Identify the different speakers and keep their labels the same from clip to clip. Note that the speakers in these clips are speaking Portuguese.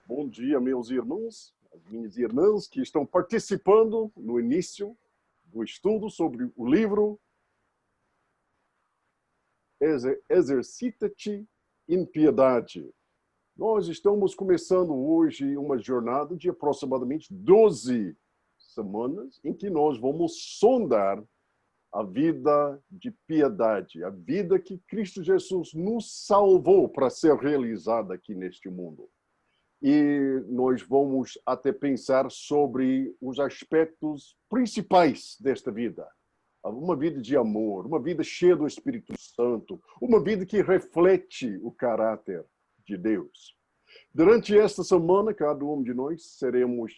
Speaker 1: Bom dia, meus irmãos, as minhas irmãs que estão participando no início do estudo sobre o livro Exercita-te em Piedade. Nós estamos começando hoje uma jornada de aproximadamente 12 semanas em que nós vamos sondar a vida de piedade, a vida que Cristo Jesus nos salvou para ser realizada aqui neste mundo. E nós vamos até pensar sobre os aspectos principais desta vida. Uma vida de amor, uma vida cheia do Espírito Santo, uma vida que reflete o caráter de Deus. Durante esta semana, cada um de nós seremos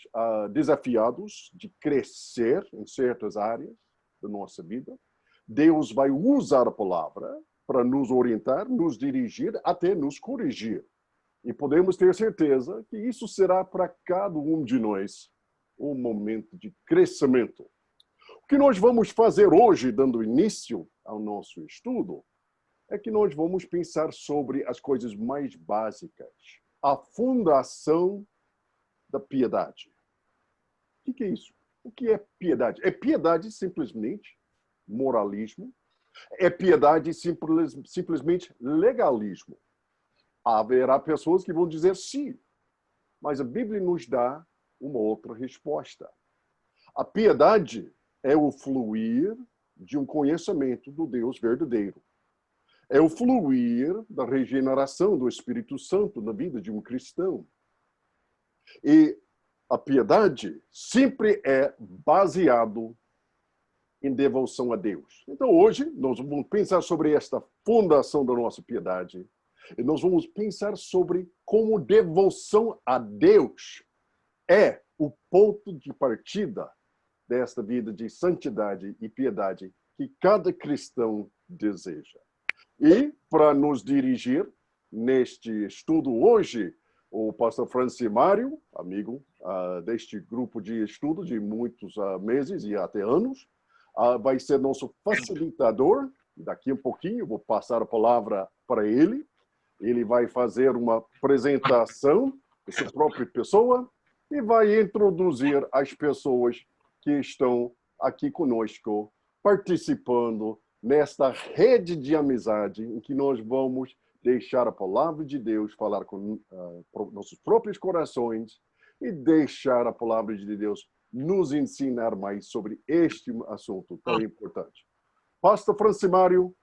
Speaker 1: desafiados de crescer em certas áreas da nossa vida. Deus vai usar a palavra para nos orientar, nos dirigir, até nos corrigir. E podemos ter certeza que isso será para cada um de nós um momento de crescimento. O que nós vamos fazer hoje, dando início ao nosso estudo, é que nós vamos pensar sobre as coisas mais básicas. A fundação da piedade. O que é isso? O que é piedade? É piedade simplesmente moralismo? É piedade simplesmente legalismo? Haverá pessoas que vão dizer sim, mas a Bíblia nos dá uma outra resposta. A piedade é o fluir de um conhecimento do Deus verdadeiro. É o fluir da regeneração do Espírito Santo na vida de um cristão. E a piedade sempre é baseado em devoção a Deus. Então hoje nós vamos pensar sobre esta fundação da nossa piedade. E nós vamos pensar sobre como devoção a Deus é o ponto de partida desta vida de santidade e piedade que cada cristão deseja. E, para nos dirigir neste estudo hoje, o pastor Francimário, amigo deste grupo de estudo de muitos meses e até anos, vai ser nosso facilitador. Daqui a pouquinho eu vou passar a palavra para ele. Ele vai fazer uma apresentação de sua própria pessoa e vai introduzir as pessoas que estão aqui conosco, participando nesta rede de amizade em que nós vamos deixar a palavra de Deus falar com nossos próprios corações e deixar a palavra de Deus nos ensinar mais sobre este assunto tão importante. Pastor Francimário,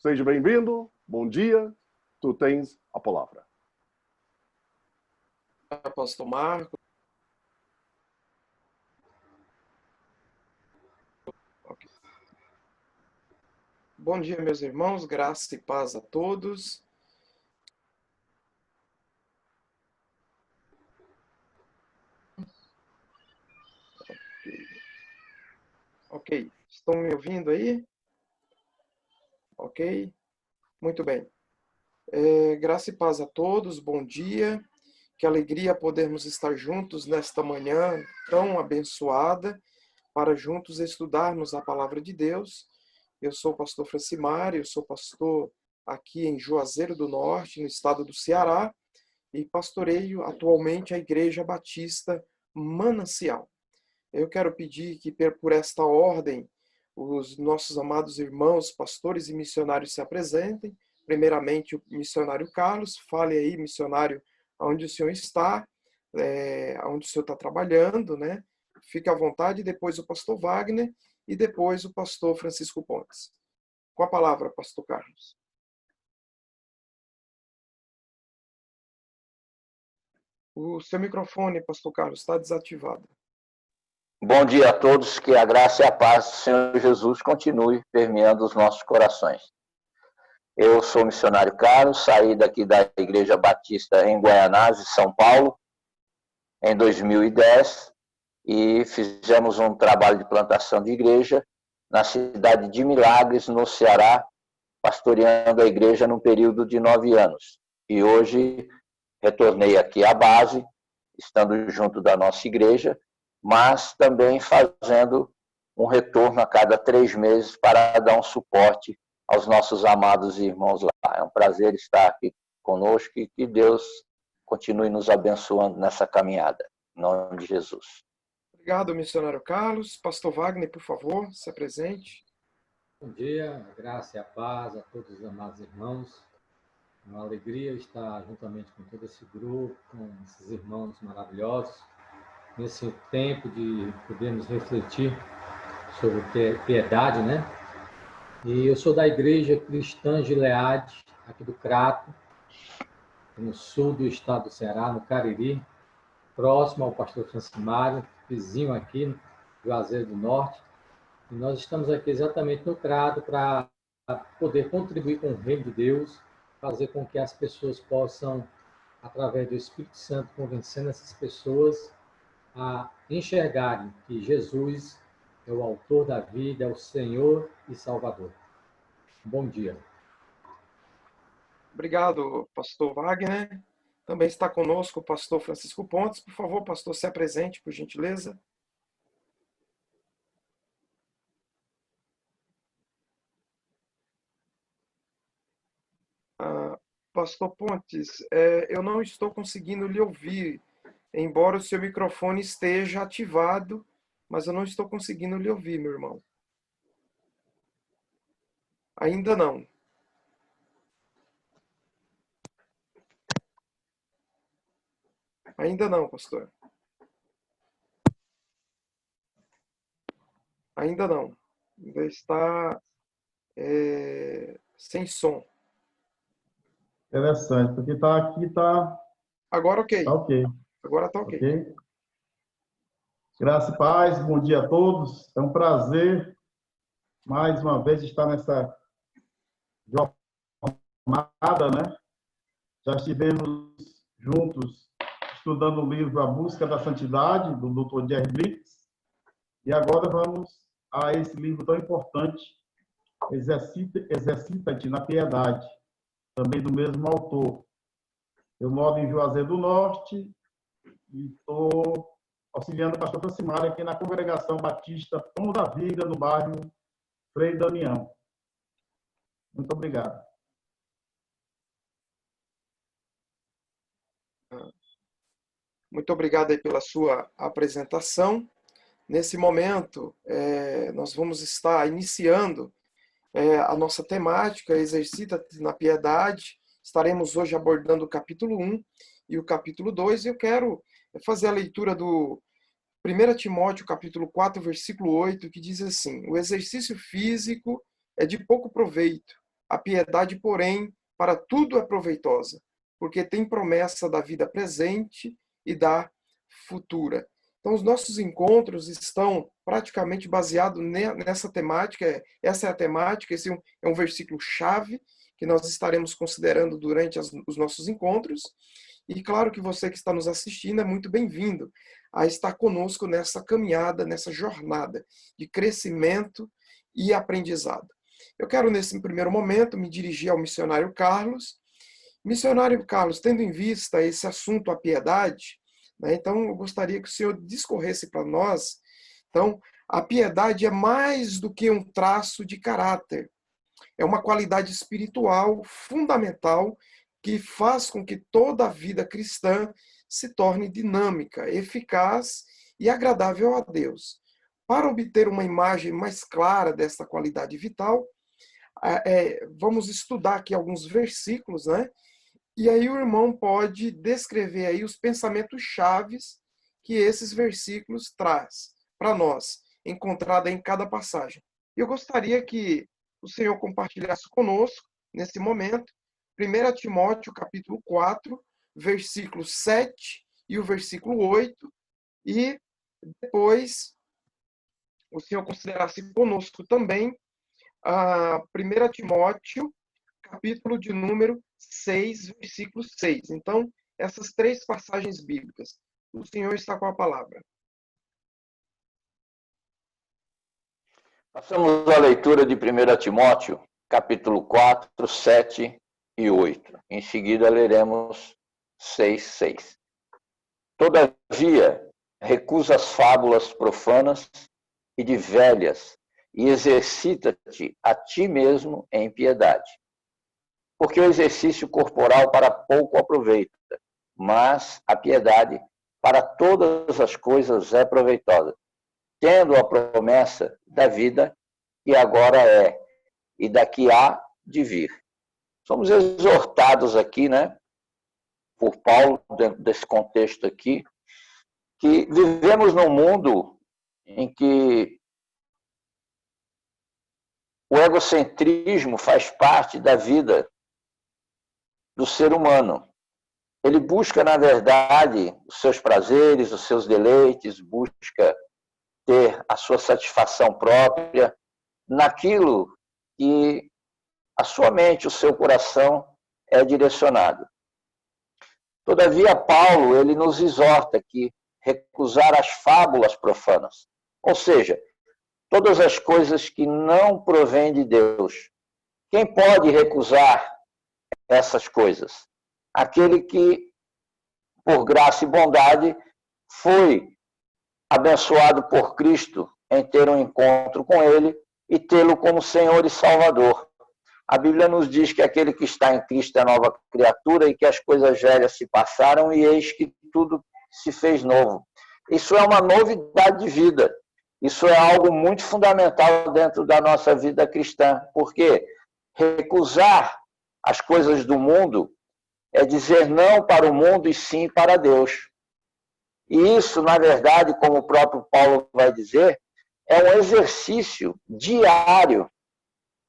Speaker 1: seja bem-vindo, bom dia. Tu tens a palavra.
Speaker 2: Pastor Marco. Okay. Bom dia, meus irmãos, graça e paz a todos. Ok, estão me ouvindo aí? Ok, muito bem. Graça e paz a todos, bom dia. Que alegria podermos estar juntos nesta manhã tão abençoada para juntos estudarmos a palavra de Deus. Eu sou o pastor Francimário, eu sou pastor aqui em Juazeiro do Norte, no estado do Ceará, e pastoreio atualmente a Igreja Batista Manancial. Eu quero pedir que, por esta ordem, os nossos amados irmãos, pastores e missionários se apresentem. Primeiramente, o missionário Carlos. Fale aí, missionário, onde o senhor está, onde o senhor está trabalhando, né? Fique à vontade. Depois o pastor Wagner e depois o pastor Francisco Pontes. Com a palavra, pastor Carlos. O seu microfone, pastor Carlos, está desativado.
Speaker 3: Bom dia a todos, que a graça e a paz do Senhor Jesus continue permeando os nossos corações. Eu sou o missionário Carlos, saí daqui da Igreja Batista em Guaianazes, São Paulo, em 2010, e fizemos um trabalho de plantação de igreja na cidade de Milagres, no Ceará, pastoreando a igreja num período de 9 anos. E hoje retornei aqui à base, estando junto da nossa igreja, mas também fazendo um retorno a cada 3 meses para dar um suporte aos nossos amados irmãos lá. É um prazer estar aqui conosco e que Deus continue nos abençoando nessa caminhada. Em nome de Jesus.
Speaker 2: Obrigado, missionário Carlos. Pastor Wagner, por favor, se apresente.
Speaker 4: Bom dia, a graça e a paz a todos os amados irmãos. É uma alegria estar juntamente com todo esse grupo, com esses irmãos maravilhosos, nesse tempo de podermos refletir sobre piedade, né? E eu sou da Igreja Cristã Gileade, aqui do Crato, no sul do estado do Ceará, no Cariri, próximo ao pastor Francimário, vizinho aqui, no Juazeiro do Norte. E nós estamos aqui exatamente no Crato para poder contribuir com o reino de Deus, fazer com que as pessoas possam, através do Espírito Santo, convencendo essas pessoas a enxergarem que Jesus é o autor da vida, é o Senhor e Salvador. Bom dia.
Speaker 2: Obrigado, pastor Wagner. Também está conosco o pastor Francisco Pontes. Por favor, pastor, se apresente, por gentileza. Pastor Pontes, eu não estou conseguindo lhe ouvir, embora o seu microfone esteja ativado, mas eu não estou conseguindo lhe ouvir, meu irmão. Ainda não. Ainda não, pastor. Ainda não. Ainda está sem som.
Speaker 5: Interessante, porque aqui tá
Speaker 2: Agora ok.
Speaker 5: tá ok.
Speaker 2: Agora está ok.
Speaker 5: Ok? Graça e paz, bom dia a todos. É um prazer, mais uma vez, estar nessa jornada, né? Já estivemos juntos estudando o livro A Busca da Santidade, do Dr. Jerry Bridges, e agora vamos a esse livro tão importante, Exercita-te na Piedade, também do mesmo autor. Eu moro em Juazeiro do Norte e estou auxiliando o pastor Francimário aqui na Congregação Batista Pão da Viga, no bairro Frei Damião. Muito obrigado.
Speaker 2: Muito obrigado aí pela sua apresentação. Nesse momento, nós vamos estar iniciando a nossa temática, Exercita-te na Piedade. Estaremos hoje abordando o capítulo 1 e o capítulo 2. E eu quero fazer a leitura do 1 Timóteo, capítulo 4, versículo 8, que diz assim: o exercício físico é de pouco proveito, a piedade, porém, para tudo é proveitosa, porque tem promessa da vida presente e da futura. Então, os nossos encontros estão praticamente baseados nessa temática. Essa é a temática, esse é um versículo-chave que nós estaremos considerando durante os nossos encontros. E claro que você que está nos assistindo é muito bem-vindo a estar conosco nessa caminhada, nessa jornada de crescimento e aprendizado. Eu quero, nesse primeiro momento, me dirigir ao missionário Carlos. Missionário Carlos, tendo em vista esse assunto, a piedade, né, então eu gostaria que o senhor discorresse para nós. Então, a piedade é mais do que um traço de caráter. É uma qualidade espiritual fundamental que faz com que toda a vida cristã se torne dinâmica, eficaz e agradável a Deus. Para obter uma imagem mais clara dessa qualidade vital, vamos estudar aqui alguns versículos, né? E aí o irmão pode descrever aí os pensamentos chaves que esses versículos traz para nós, encontrada em cada passagem. Eu gostaria que o Senhor compartilhasse conosco, nesse momento, 1 Timóteo, capítulo 4, versículo 7 e o versículo 8, e depois o Senhor considerasse conosco também a 1 Timóteo, capítulo de número 6, versículo 6. Então, essas três passagens bíblicas. O Senhor está com a palavra.
Speaker 3: Passamos a leitura de 1 Timóteo, capítulo 4, 7 e 8. Em seguida, leremos 6, 6. Todavia, recusa as fábulas profanas e de velhas, e exercita-te a ti mesmo em piedade. Porque o exercício corporal para pouco aproveita, mas a piedade para todas as coisas é proveitosa, tendo a promessa da vida que agora é e daqui há de vir. Somos exortados aqui, né, por Paulo, dentro desse contexto aqui, que vivemos num mundo em que o egocentrismo faz parte da vida do ser humano. Ele busca, na verdade, os seus prazeres, os seus deleites, busca ter a sua satisfação própria naquilo que a sua mente, o seu coração é direcionado. Todavia, Paulo, ele nos exorta que recusar as fábulas profanas, ou seja, todas as coisas que não provêm de Deus. Quem pode recusar essas coisas? Aquele que, por graça e bondade, foi abençoado por Cristo em ter um encontro com Ele e tê-lo como Senhor e Salvador. A Bíblia nos diz que aquele que está em Cristo é nova criatura e que as coisas velhas se passaram e eis que tudo se fez novo. Isso é uma novidade de vida. Isso é algo muito fundamental dentro da nossa vida cristã, porque recusar as coisas do mundo é dizer não para o mundo e sim para Deus. E isso, na verdade, como o próprio Paulo vai dizer, é um exercício diário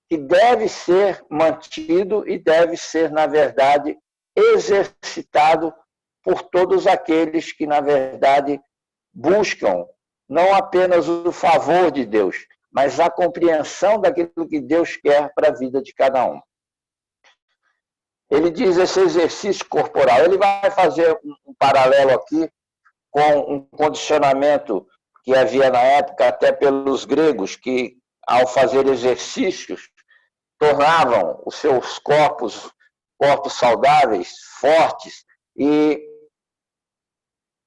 Speaker 3: que deve ser mantido e deve ser, na verdade, exercitado por todos aqueles que, na verdade, buscam não apenas o favor de Deus, mas a compreensão daquilo que Deus quer para a vida de cada um. Ele diz esse exercício corporal. Ele vai fazer um paralelo aqui com um condicionamento que havia na época até pelos gregos, que ao fazer exercícios tornavam os seus corpos saudáveis, fortes, e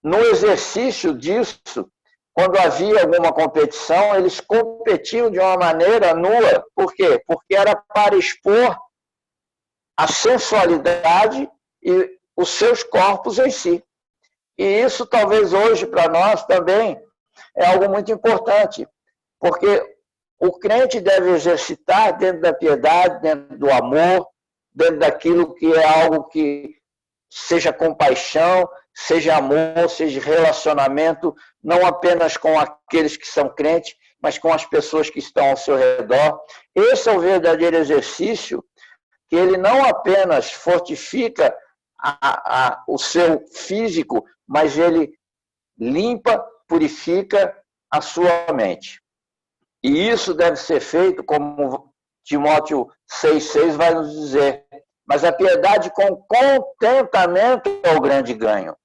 Speaker 3: no exercício disso, quando havia alguma competição, eles competiam de uma maneira nua. Por quê? Porque era para expor a sensualidade e os seus corpos em si. E isso talvez hoje para nós também é algo muito importante, porque o crente deve exercitar dentro da piedade, dentro do amor, dentro daquilo que é algo que seja compaixão, seja amor, seja relacionamento, não apenas com aqueles que são crentes, mas com as pessoas que estão ao seu redor. Esse é o verdadeiro exercício, que ele não apenas fortifica o seu físico, mas ele limpa, purifica a sua mente. E isso deve ser feito, como Timóteo 6,6 vai nos dizer, mas a piedade com contentamento é o grande ganho.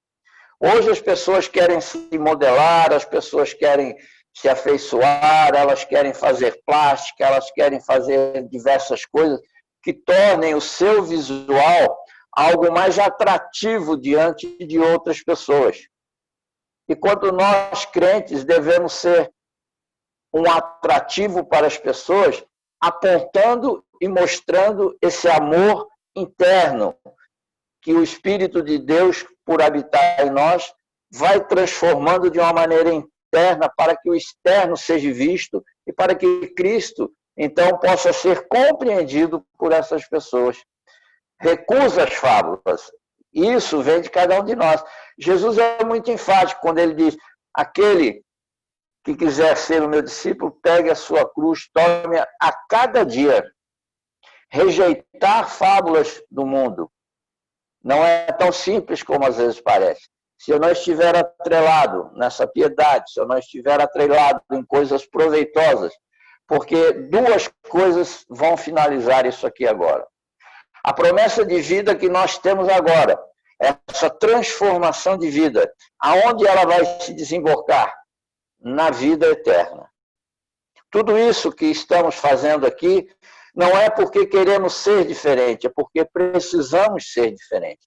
Speaker 3: Hoje as pessoas querem se modelar, as pessoas querem se afeiçoar, elas querem fazer plástica, elas querem fazer diversas coisas que tornem o seu visual algo mais atrativo diante de outras pessoas. E quando nós, crentes, devemos ser um atrativo para as pessoas, apontando e mostrando esse amor interno que o Espírito de Deus, por habitar em nós, vai transformando de uma maneira interna para que o externo seja visto e para que Cristo, então, possa ser compreendido por essas pessoas. Recusa as fábulas. Isso vem de cada um de nós. Jesus é muito enfático quando ele diz: aquele que quiser ser o meu discípulo, pegue a sua cruz, tome a cada dia. Rejeitar fábulas do mundo não é tão simples como às vezes parece. Se eu não estiver atrelado nessa piedade, se eu não estiver atrelado em coisas proveitosas, porque duas coisas vão finalizar isso aqui agora. A promessa de vida que nós temos agora, essa transformação de vida, aonde ela vai se desembocar? Na vida eterna. Tudo isso que estamos fazendo aqui não é porque queremos ser diferente, é porque precisamos ser diferente.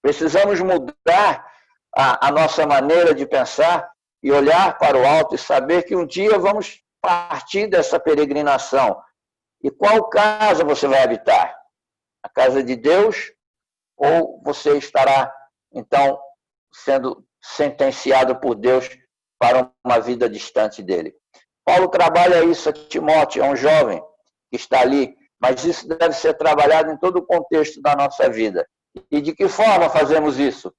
Speaker 3: Precisamos mudar a nossa maneira de pensar e olhar para o alto e saber que um dia vamos partir dessa peregrinação. E qual casa você vai habitar? A casa de Deus ou você estará então sendo sentenciado por Deus para uma vida distante dele. Paulo trabalha isso a Timóteo, é um jovem que está ali, mas isso deve ser trabalhado em todo o contexto da nossa vida. E de que forma fazemos isso?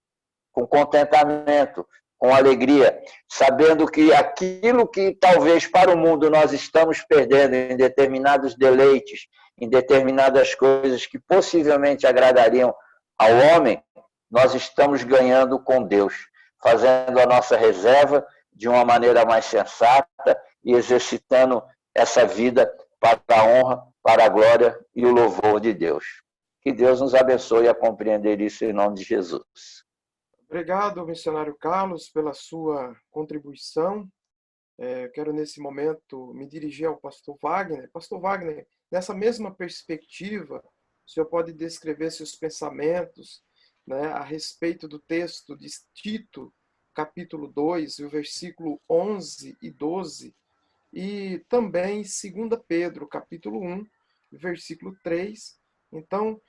Speaker 3: Com contentamento, com alegria, sabendo que aquilo que talvez para o mundo nós estamos perdendo em determinados deleites, em determinadas coisas que possivelmente agradariam ao homem, nós estamos ganhando com Deus, fazendo a nossa reserva de uma maneira mais sensata e exercitando essa vida para a honra, para a glória e o louvor de Deus. Que Deus nos abençoe a compreender isso em nome de Jesus.
Speaker 2: Obrigado, missionário Carlos, pela sua contribuição. Quero, nesse momento, me dirigir ao pastor Wagner. Pastor Wagner, nessa mesma perspectiva, o senhor pode descrever seus pensamentos, né, a respeito do texto de Tito, capítulo 2, o versículo 11 e 12, e também 2 Pedro, capítulo 1, versículo 3. Então,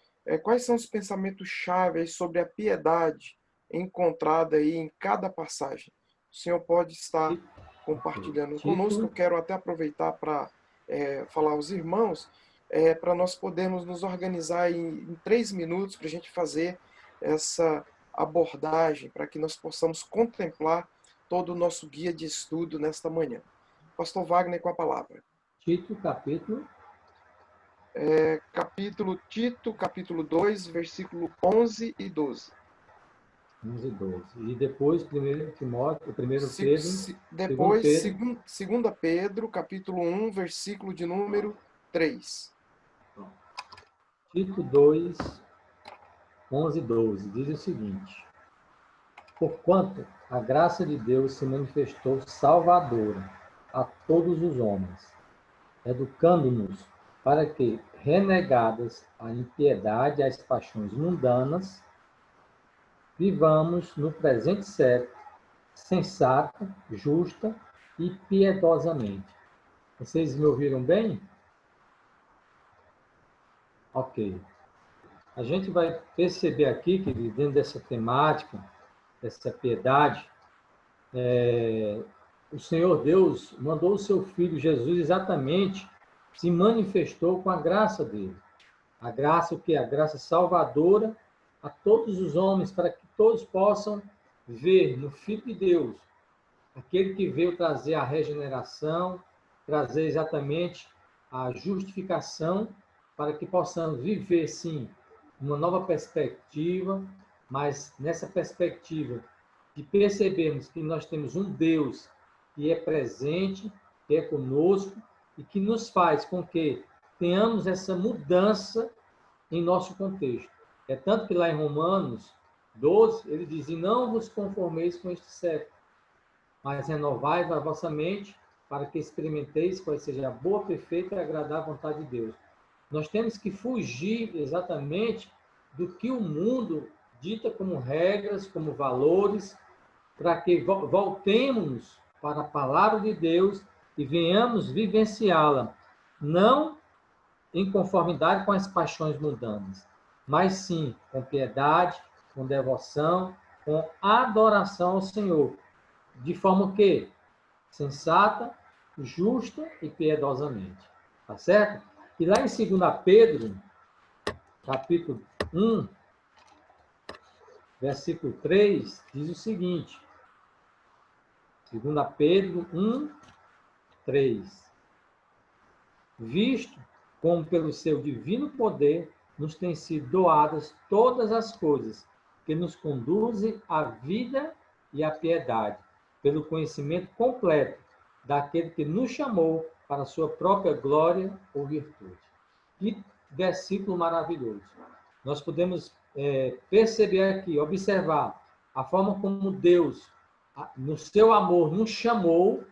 Speaker 2: quais são os pensamentos-chave sobre a piedade encontrada aí em cada passagem? O senhor pode estar compartilhando conosco. Eu quero até aproveitar para falar aos irmãos, para nós podermos nos organizar em 3 minutos para a gente fazer essa abordagem, para que nós possamos contemplar todo o nosso guia de estudo nesta manhã. Pastor Wagner, com a palavra.
Speaker 4: Tito, capítulo?
Speaker 2: Tito, capítulo 2, versículo 11 e 12.
Speaker 4: 11 e 12. E depois, 1 Timóteo, 1 Pedro.
Speaker 2: Depois, 2 Pedro, capítulo 1, versículo de número 3.
Speaker 4: Tito 2, 11 e 12. Diz o seguinte: porquanto a graça de Deus se manifestou salvadora a todos os homens, educando-nos para que, renegadas a impiedade e as paixões mundanas, vivamos no presente século, sensata, justa e piedosamente. Vocês me ouviram bem? Ok. A gente vai perceber aqui que, dentro dessa temática, dessa piedade, o Senhor Deus mandou o seu Filho Jesus exatamente, se manifestou com a graça dele. A graça, o que é? A graça salvadora a todos os homens, para que todos possam ver no Filho de Deus, aquele que veio trazer a regeneração, trazer exatamente a justificação, para que possamos viver, sim, uma nova perspectiva, mas nessa perspectiva de percebermos que nós temos um Deus que é presente, que é conosco e que nos faz com que tenhamos essa mudança em nosso contexto. É tanto que lá em Romanos 12, ele diz: e não vos conformeis com este século, mas renovai a vossa mente para que experimenteis qual seja a boa, perfeita e agradável vontade de Deus. Nós temos que fugir exatamente do que o mundo dita como regras, como valores, para que voltemos para a palavra de Deus e venhamos vivenciá-la, não em conformidade com as paixões mundanas, mas sim com piedade, com devoção, com adoração ao Senhor, de forma que sensata, justa e piedosamente. Tá certo? E lá em 2 Pedro, capítulo 1, versículo 3, diz o seguinte: 2 Pedro 1, 3. Visto como pelo seu divino poder nos têm sido doadas todas as coisas que nos conduzem à vida e à piedade, pelo conhecimento completo daquele que nos chamou para a sua própria glória ou virtude. Que versículo maravilhoso. Nós podemos perceber aqui, observar a forma como Deus, no seu amor, nos chamou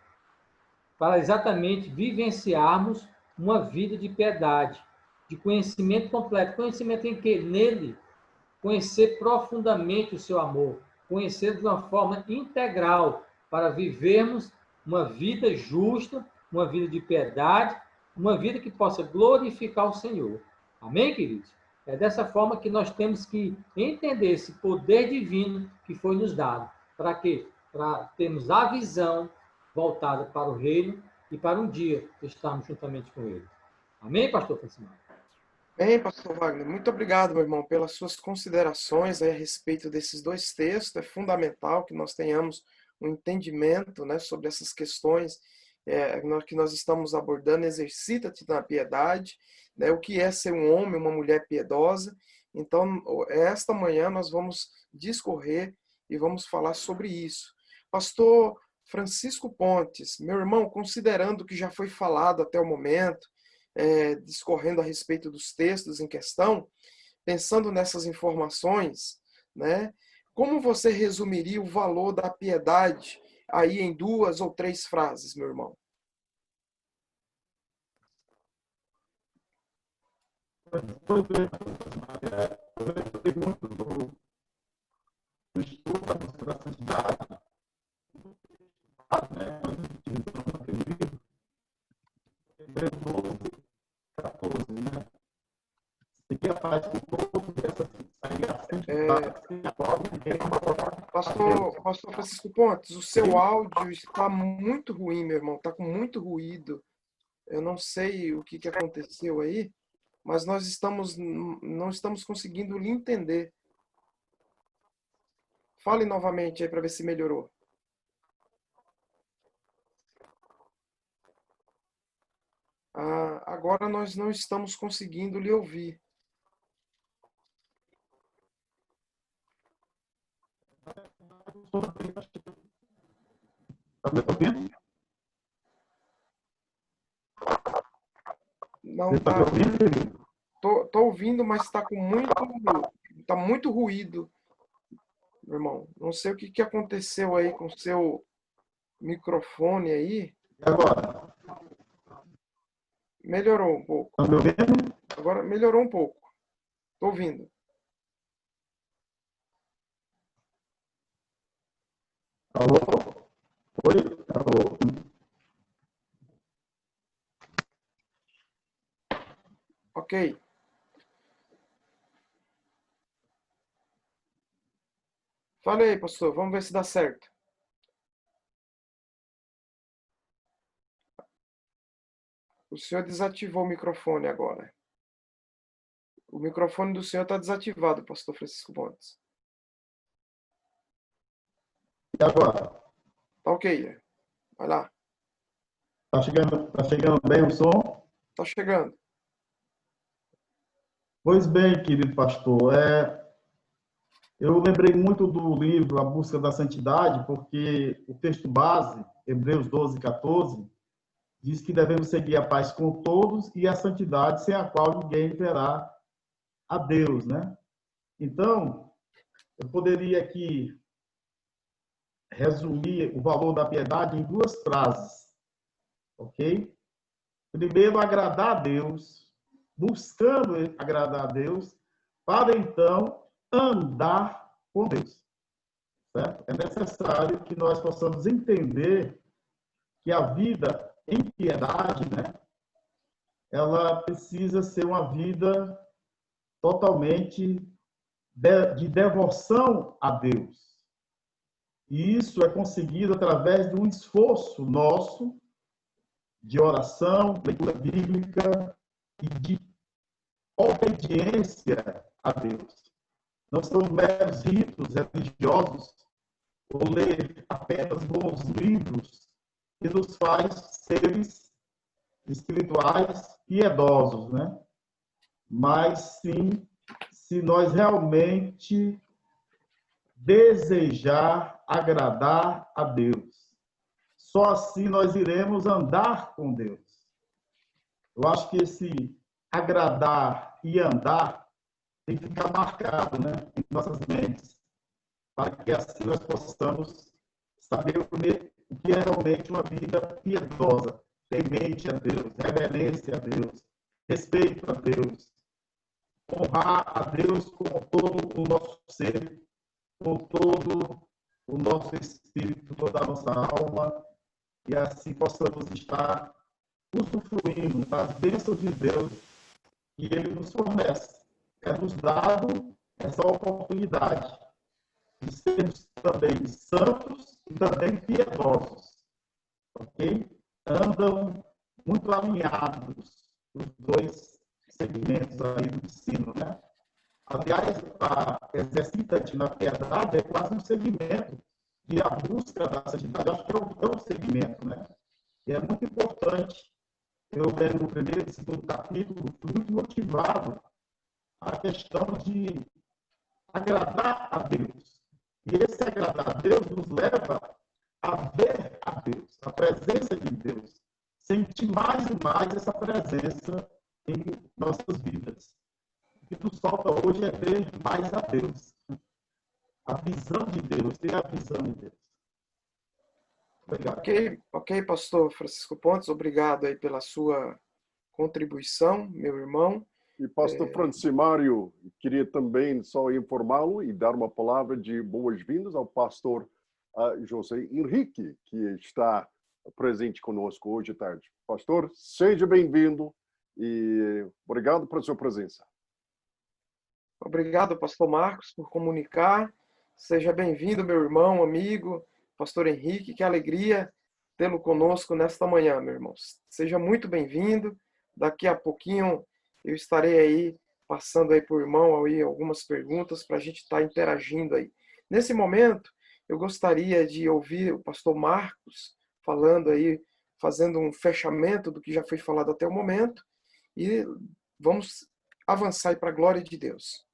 Speaker 4: para exatamente vivenciarmos uma vida de piedade, de conhecimento completo. Conhecimento em que? Nele. Conhecer profundamente o seu amor. Conhecer de uma forma integral, para vivermos uma vida justa, uma vida de piedade, uma vida que possa glorificar o Senhor. Amém, queridos? É dessa forma que nós temos que entender esse poder divino que foi nos dado. Para quê? Para termos a visão voltada para o reino e para um dia estarmos juntamente com ele. Amém, pastor Francimar?
Speaker 2: Bem, pastor Wagner, muito obrigado, meu irmão, pelas suas considerações aí a respeito desses dois textos. É fundamental que nós tenhamos um entendimento, né, sobre essas questões que nós estamos abordando. Exercita-te na piedade, né, o que é ser um homem, uma mulher piedosa. Então, esta manhã nós vamos discorrer e vamos falar sobre isso. Pastor Francisco Pontes, meu irmão, considerando o que já foi falado até o momento, discorrendo a respeito dos textos em questão, pensando nessas informações, né, como você resumiria o valor da piedade aí em 2 ou 3 frases, meu irmão? Pastor Francisco Pontes, o seu áudio está muito ruim, meu irmão, está com muito ruído. Eu não sei o que aconteceu aí, mas não estamos conseguindo lhe entender. Fale novamente aí para ver se melhorou. Agora nós não estamos conseguindo lhe ouvir. Não tá. Tô ouvindo, mas está muito ruído, meu irmão. Não sei o que aconteceu aí com o seu microfone aí.
Speaker 5: E agora?
Speaker 2: Melhorou um pouco.
Speaker 5: Tá me ouvindo?
Speaker 2: Agora melhorou um pouco. Tô ouvindo.
Speaker 5: Alô? Oi? Alô?
Speaker 2: Ok. Fala aí, pastor. Vamos ver se dá certo. O senhor desativou o microfone agora. O microfone do senhor está desativado, pastor Francisco Pontes.
Speaker 5: E agora?
Speaker 2: Tá ok. Vai lá.
Speaker 5: Tá chegando bem o som?
Speaker 2: Tá chegando.
Speaker 5: Pois bem, querido pastor, eu lembrei muito do livro A Busca da Santidade, porque o texto base, Hebreus 12, 14, diz que devemos seguir a paz com todos e a santidade, sem a qual ninguém verá a Deus, né? Então, eu poderia aqui resumir o valor da piedade em 2 frases, ok? Primeiro, agradar a Deus, buscando agradar a Deus, para então andar com Deus. Certo? É necessário que nós possamos entender que a vida em piedade, né, ela precisa ser uma vida totalmente de devoção a Deus. E isso é conseguido através de um esforço nosso de oração, leitura bíblica e de obediência a Deus. Não são meros ritos religiosos ou ler apenas bons livros que nos faz seres espirituais piedosos, né? Mas sim, se nós realmente desejar agradar a Deus. Só assim nós iremos andar com Deus. Eu acho que esse agradar e andar tem que ficar marcado, né, em nossas mentes, para que assim nós possamos saber o que é realmente uma vida piedosa, temente a Deus, reverência a Deus, respeito a Deus, honrar a Deus com todo o nosso ser, com todo o nosso espírito, toda a nossa alma, e assim possamos estar usufruindo das bênçãos de Deus que Ele nos fornece. é nos dado essa oportunidade de sermos também santos e também piedosos, ok? Andam muito alinhados os dois segmentos aí do ensino, né? Aliás, a exercita-te na piedade é quase um segmento de a busca da santidade. Acho que é um segmento, né? E é muito importante. Eu lendo no primeiro e segundo capítulo, fui muito motivado a questão de agradar a Deus. E esse agradar a Deus nos leva a ver a Deus, a presença de Deus. Sentir mais e mais essa presença em nossas vidas. O que nos falta hoje é ver mais a Deus. A visão de Deus, ter a visão de Deus. Obrigado.
Speaker 2: Ok, pastor Francisco Pontes, obrigado aí pela sua contribuição, meu irmão.
Speaker 1: E pastor Francimário, queria também só informá-lo e dar uma palavra de boas-vindas ao pastor José Henrique, que está presente conosco hoje à tarde. Pastor, seja bem-vindo e obrigado pela sua presença.
Speaker 2: Obrigado, pastor Marcos, por comunicar. Seja bem-vindo, meu irmão, amigo, pastor Henrique. Que alegria tê-lo conosco nesta manhã, meu irmão. Seja muito bem-vindo. Daqui a pouquinho eu estarei aí passando aí para o irmão aí algumas perguntas para a gente estar interagindo aí. Nesse momento, eu gostaria de ouvir o pastor Marcos falando aí, fazendo um fechamento do que já foi falado até o momento e vamos avançar aí para a glória de Deus.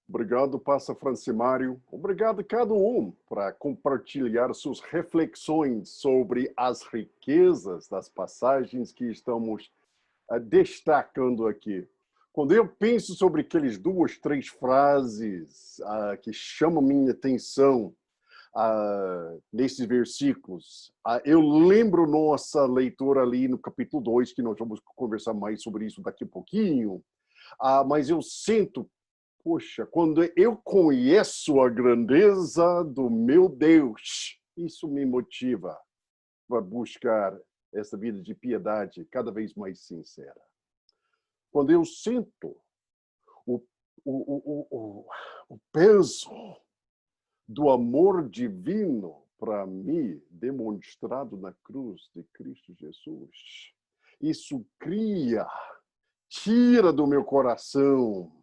Speaker 1: Obrigado, pastor Francimário. Obrigado a cada um para compartilhar suas reflexões sobre as riquezas das passagens que estamos destacando aqui. Quando eu penso sobre aquelas 2, 3 frases que chamam minha atenção nesses versículos, eu lembro nossa leitura ali no capítulo 2, que nós vamos conversar mais sobre isso daqui a pouquinho, mas eu sinto, poxa, quando eu conheço a grandeza do meu Deus, isso me motiva para buscar essa vida de piedade cada vez mais sincera. Quando eu sinto o peso do amor divino para mim demonstrado na cruz de Cristo Jesus, isso tira do meu coração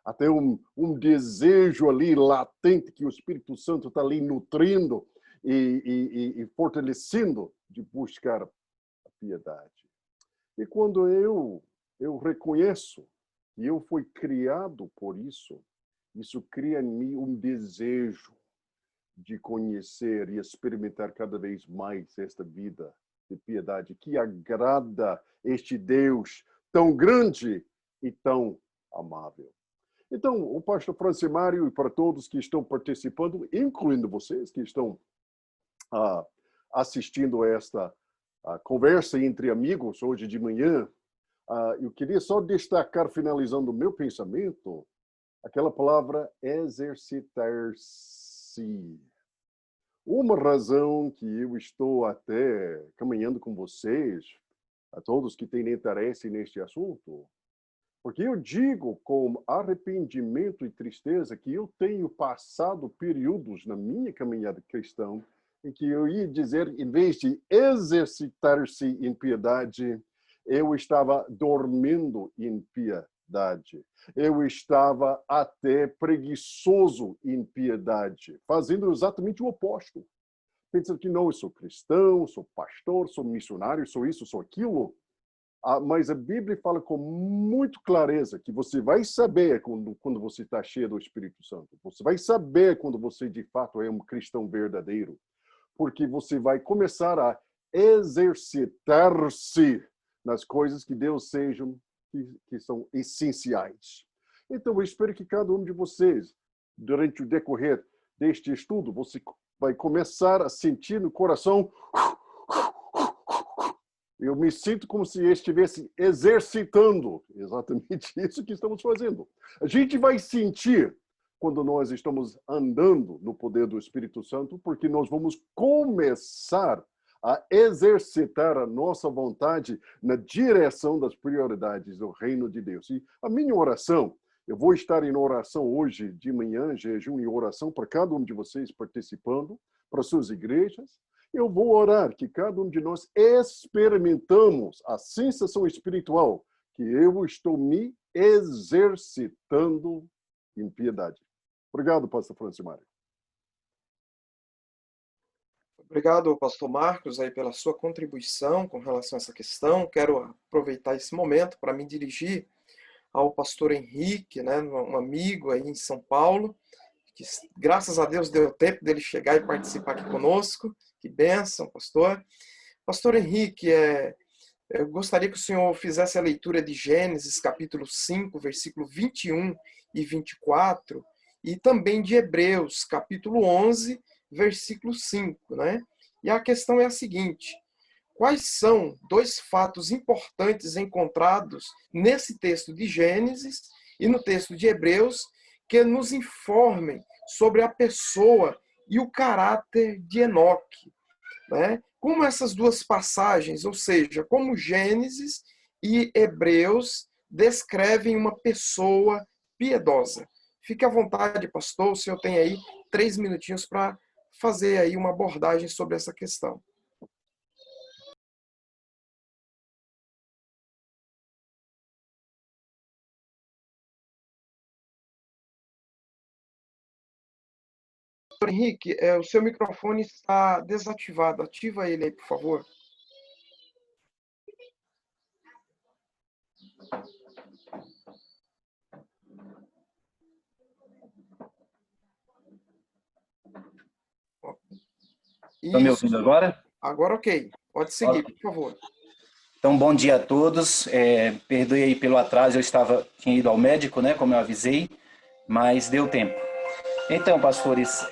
Speaker 1: até um desejo ali latente que o Espírito Santo está ali nutrindo e fortalecendo de buscar a piedade. E quando eu reconheço que eu fui criado por isso cria em mim um desejo de conhecer e experimentar cada vez mais esta vida de piedade que agrada este Deus tão grande e tão amável. Então, o pastor Francimário e para todos que estão participando, incluindo vocês que estão assistindo a esta conversa entre amigos hoje de manhã, eu queria só destacar, finalizando o meu pensamento, aquela palavra exercitar-se. Uma razão que eu estou até caminhando com vocês, a todos que têm interesse neste assunto, porque eu digo com arrependimento e tristeza que eu tenho passado períodos na minha caminhada cristã em que eu ia dizer, em vez de exercitar-se em piedade, eu estava dormindo em piedade. Eu estava até preguiçoso em piedade, fazendo exatamente o oposto. Pensando que não, eu sou cristão, sou pastor, sou missionário, sou isso, sou aquilo. Mas a Bíblia fala com muita clareza que você vai saber quando você está cheio do Espírito Santo. Você vai saber quando você, de fato, é um cristão verdadeiro. Porque você vai começar a exercitar-se nas coisas que Deus sejam, que são essenciais. Então, eu espero que cada um de vocês, durante o decorrer deste estudo, você vai começar a sentir no coração... Eu me sinto como se estivesse exercitando exatamente isso que estamos fazendo. A gente vai sentir quando nós estamos andando no poder do Espírito Santo, porque nós vamos começar a exercitar a nossa vontade na direção das prioridades do reino de Deus. E a minha oração Eu vou estar em oração hoje de manhã, jejum e oração para cada um de vocês participando, para suas igrejas. Eu vou orar que cada um de nós experimentamos a sensação espiritual que eu estou me exercitando em piedade. Obrigado, pastor Francimário.
Speaker 2: Obrigado, pastor Marcos, aí pela sua contribuição com relação a essa questão. Quero aproveitar esse momento para me dirigir ao pastor Henrique, né, um amigo aí em São Paulo, que graças a Deus deu tempo dele chegar e participar aqui conosco. Que bênção, pastor. Pastor Henrique, eu gostaria que o senhor fizesse a leitura de Gênesis, capítulo 5, versículo 21 e 24, e também de Hebreus, capítulo 11, versículo 5, né? E a questão é a seguinte: quais são dois fatos importantes encontrados nesse texto de Gênesis e no texto de Hebreus que nos informem sobre a pessoa e o caráter de Enoque, né? Como essas duas passagens, ou seja, como Gênesis e Hebreus descrevem uma pessoa piedosa. Fique à vontade, pastor, o senhor tem aí 3 minutinhos para fazer aí uma abordagem sobre essa questão. Pastor Henrique, o seu microfone está desativado. Ativa ele aí, por favor.
Speaker 6: Estão me ouvindo agora?
Speaker 2: Agora ok. Pode seguir,
Speaker 6: Ok.
Speaker 2: por favor.
Speaker 6: Então, bom dia a todos. Perdoe aí pelo atraso, tinha ido ao médico, né, como eu avisei, mas deu tempo. Então, pastores,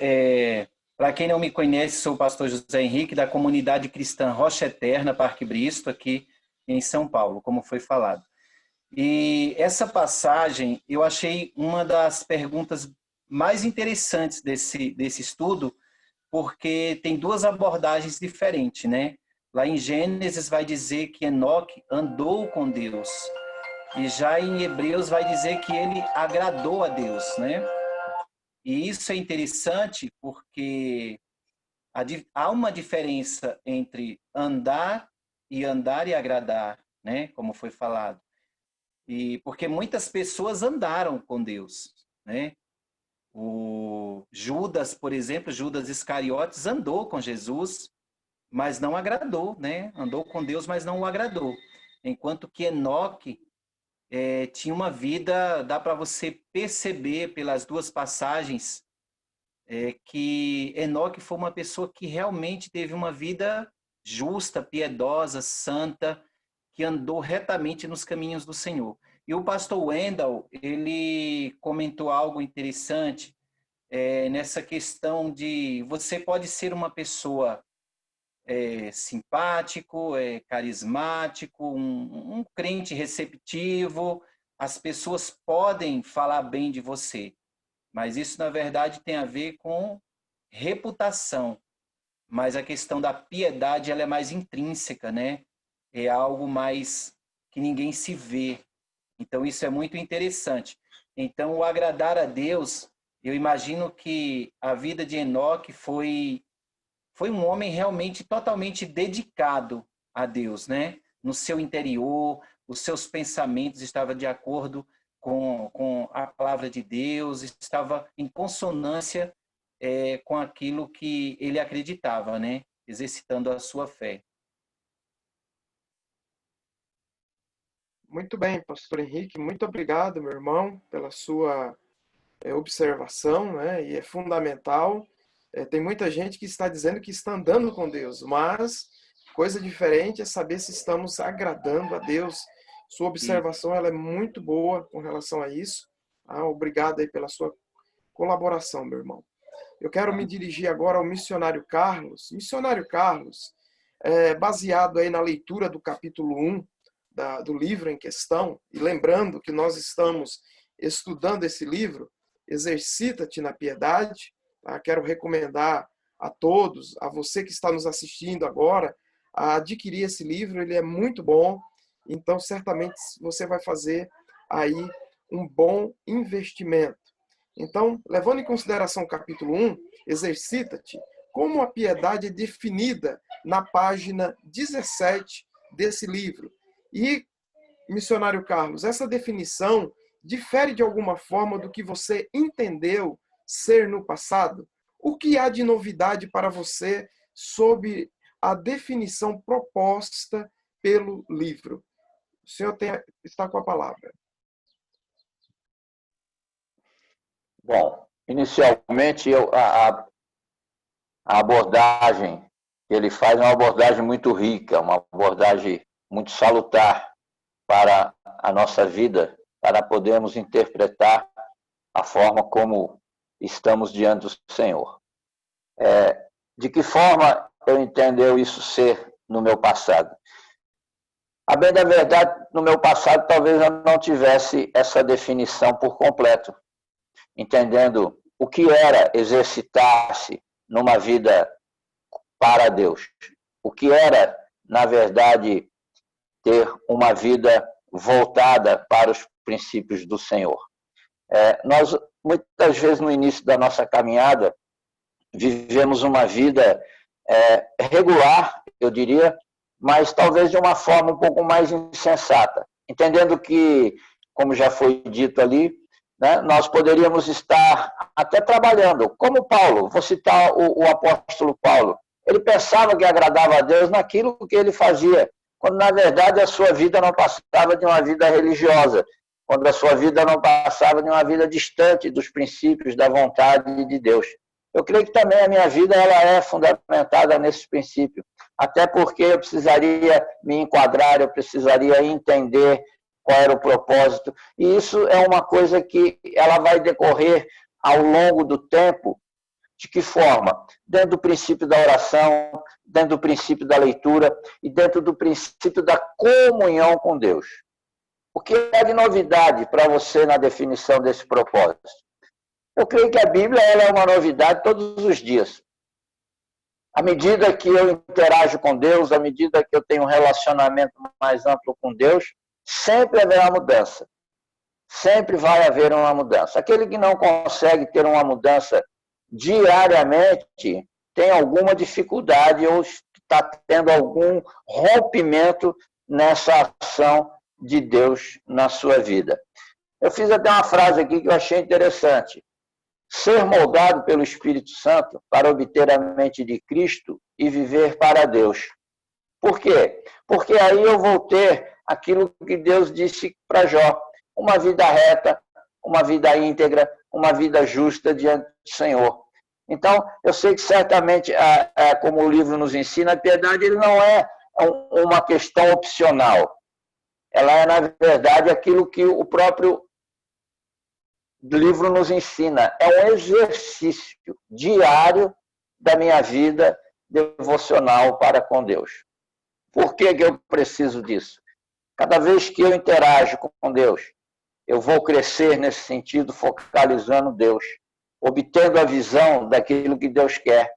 Speaker 6: para quem não me conhece, sou o pastor José Henrique, da comunidade cristã Rocha Eterna, Parque Bristo, aqui em São Paulo, como foi falado. E essa passagem, eu achei uma das perguntas mais interessantes desse estudo, porque tem duas abordagens diferentes, né? Lá em Gênesis vai dizer que Enoque andou com Deus, e já em Hebreus vai dizer que ele agradou a Deus, né? E isso é interessante porque há uma diferença entre andar e agradar, né? Como foi falado. E porque muitas pessoas andaram com Deus, né? O Judas, por exemplo, Judas Iscariotes andou com Jesus, mas não agradou, né? Andou com Deus, mas não o agradou. Enquanto que Enoque tinha uma vida, dá para você perceber pelas duas passagens, que Enoque foi uma pessoa que realmente teve uma vida justa, piedosa, santa, que andou retamente nos caminhos do Senhor. E o pastor Wendell, ele comentou algo interessante nessa questão de você pode ser uma pessoa simpático, carismático, um crente receptivo, as pessoas podem falar bem de você, mas isso, na verdade, tem a ver com reputação. Mas a questão da piedade, ela é mais intrínseca, né? É algo mais que ninguém se vê. Então, isso é muito interessante. Então, o agradar a Deus, eu imagino que a vida de Enoque foi um homem realmente totalmente dedicado a Deus, né? No seu interior, os seus pensamentos estavam de acordo com a palavra de Deus, estava em consonância com aquilo que ele acreditava, né? Exercitando a sua fé.
Speaker 2: Muito bem, pastor Henrique, muito obrigado, meu irmão, pela sua observação, né? E é fundamental. Tem muita gente que está dizendo que está andando com Deus, mas coisa diferente é saber se estamos agradando a Deus. Sua observação ela é muito boa com relação a isso. Obrigado aí pela sua colaboração, meu irmão. Eu quero me dirigir agora ao missionário Carlos. Missionário Carlos, baseado aí na leitura do capítulo 1 do livro em questão, e lembrando que nós estamos estudando esse livro, Exercita-te na Piedade, tá? Quero recomendar a todos, a você que está nos assistindo agora, a adquirir esse livro, ele é muito bom, então certamente você vai fazer aí um bom investimento. Então, levando em consideração o capítulo 1, exercita-te, como a piedade é definida na página 17 desse livro. E, missionário Carlos, essa definição difere de alguma forma do que você entendeu ser no passado? O que há de novidade para você sobre a definição proposta pelo livro? O senhor está com a palavra.
Speaker 3: Bom, inicialmente a abordagem que ele faz é uma abordagem muito rica, uma abordagem muito salutar para a nossa vida, para podermos interpretar a forma como estamos diante do Senhor. De que forma eu entendo isso ser no meu passado? A bem da verdade, no meu passado, talvez eu não tivesse essa definição por completo, entendendo o que era exercitar-se numa vida para Deus, o que era, na verdade, ter uma vida voltada para os princípios do Senhor. Nós, muitas vezes, no início da nossa caminhada, vivemos uma vida regular, eu diria, mas talvez de uma forma um pouco mais insensata, entendendo que, como já foi dito ali, né, nós poderíamos estar até trabalhando, como Paulo, vou citar o apóstolo Paulo, ele pensava que agradava a Deus naquilo que ele fazia, quando na verdade a sua vida não passava de uma vida religiosa, quando a sua vida não passava de uma vida distante dos princípios da vontade de Deus. Eu creio que também a minha vida ela é fundamentada nesses princípios, até porque eu precisaria me enquadrar, eu precisaria entender qual era o propósito, e isso é uma coisa que ela vai decorrer ao longo do tempo. De que forma? Dentro do princípio da oração, dentro do princípio da leitura e dentro do princípio da comunhão com Deus. O que é de novidade para você na definição desse propósito? Eu creio que a Bíblia ela é uma novidade todos os dias. À medida que eu interajo com Deus, à medida que eu tenho um relacionamento mais amplo com Deus, sempre haverá mudança. Sempre vai haver uma mudança. Aquele que não consegue ter uma mudança diariamente tem alguma dificuldade ou está tendo algum rompimento nessa ação de Deus na sua vida. Eu fiz até uma frase aqui que eu achei interessante. Ser moldado pelo Espírito Santo para obter a mente de Cristo e viver para Deus. Por quê? Porque aí eu vou ter aquilo que Deus disse para Jó. Uma vida reta, uma vida íntegra, uma vida justa diante do Senhor. Então, eu sei que certamente, como o livro nos ensina, a piedade ele não é uma questão opcional. Ela é, na verdade, aquilo que o próprio livro nos ensina. É um exercício diário da minha vida devocional para com Deus. Por que eu preciso disso? Cada vez que eu interajo com Deus, eu vou crescer nesse sentido, focalizando Deus, obtendo a visão daquilo que Deus quer.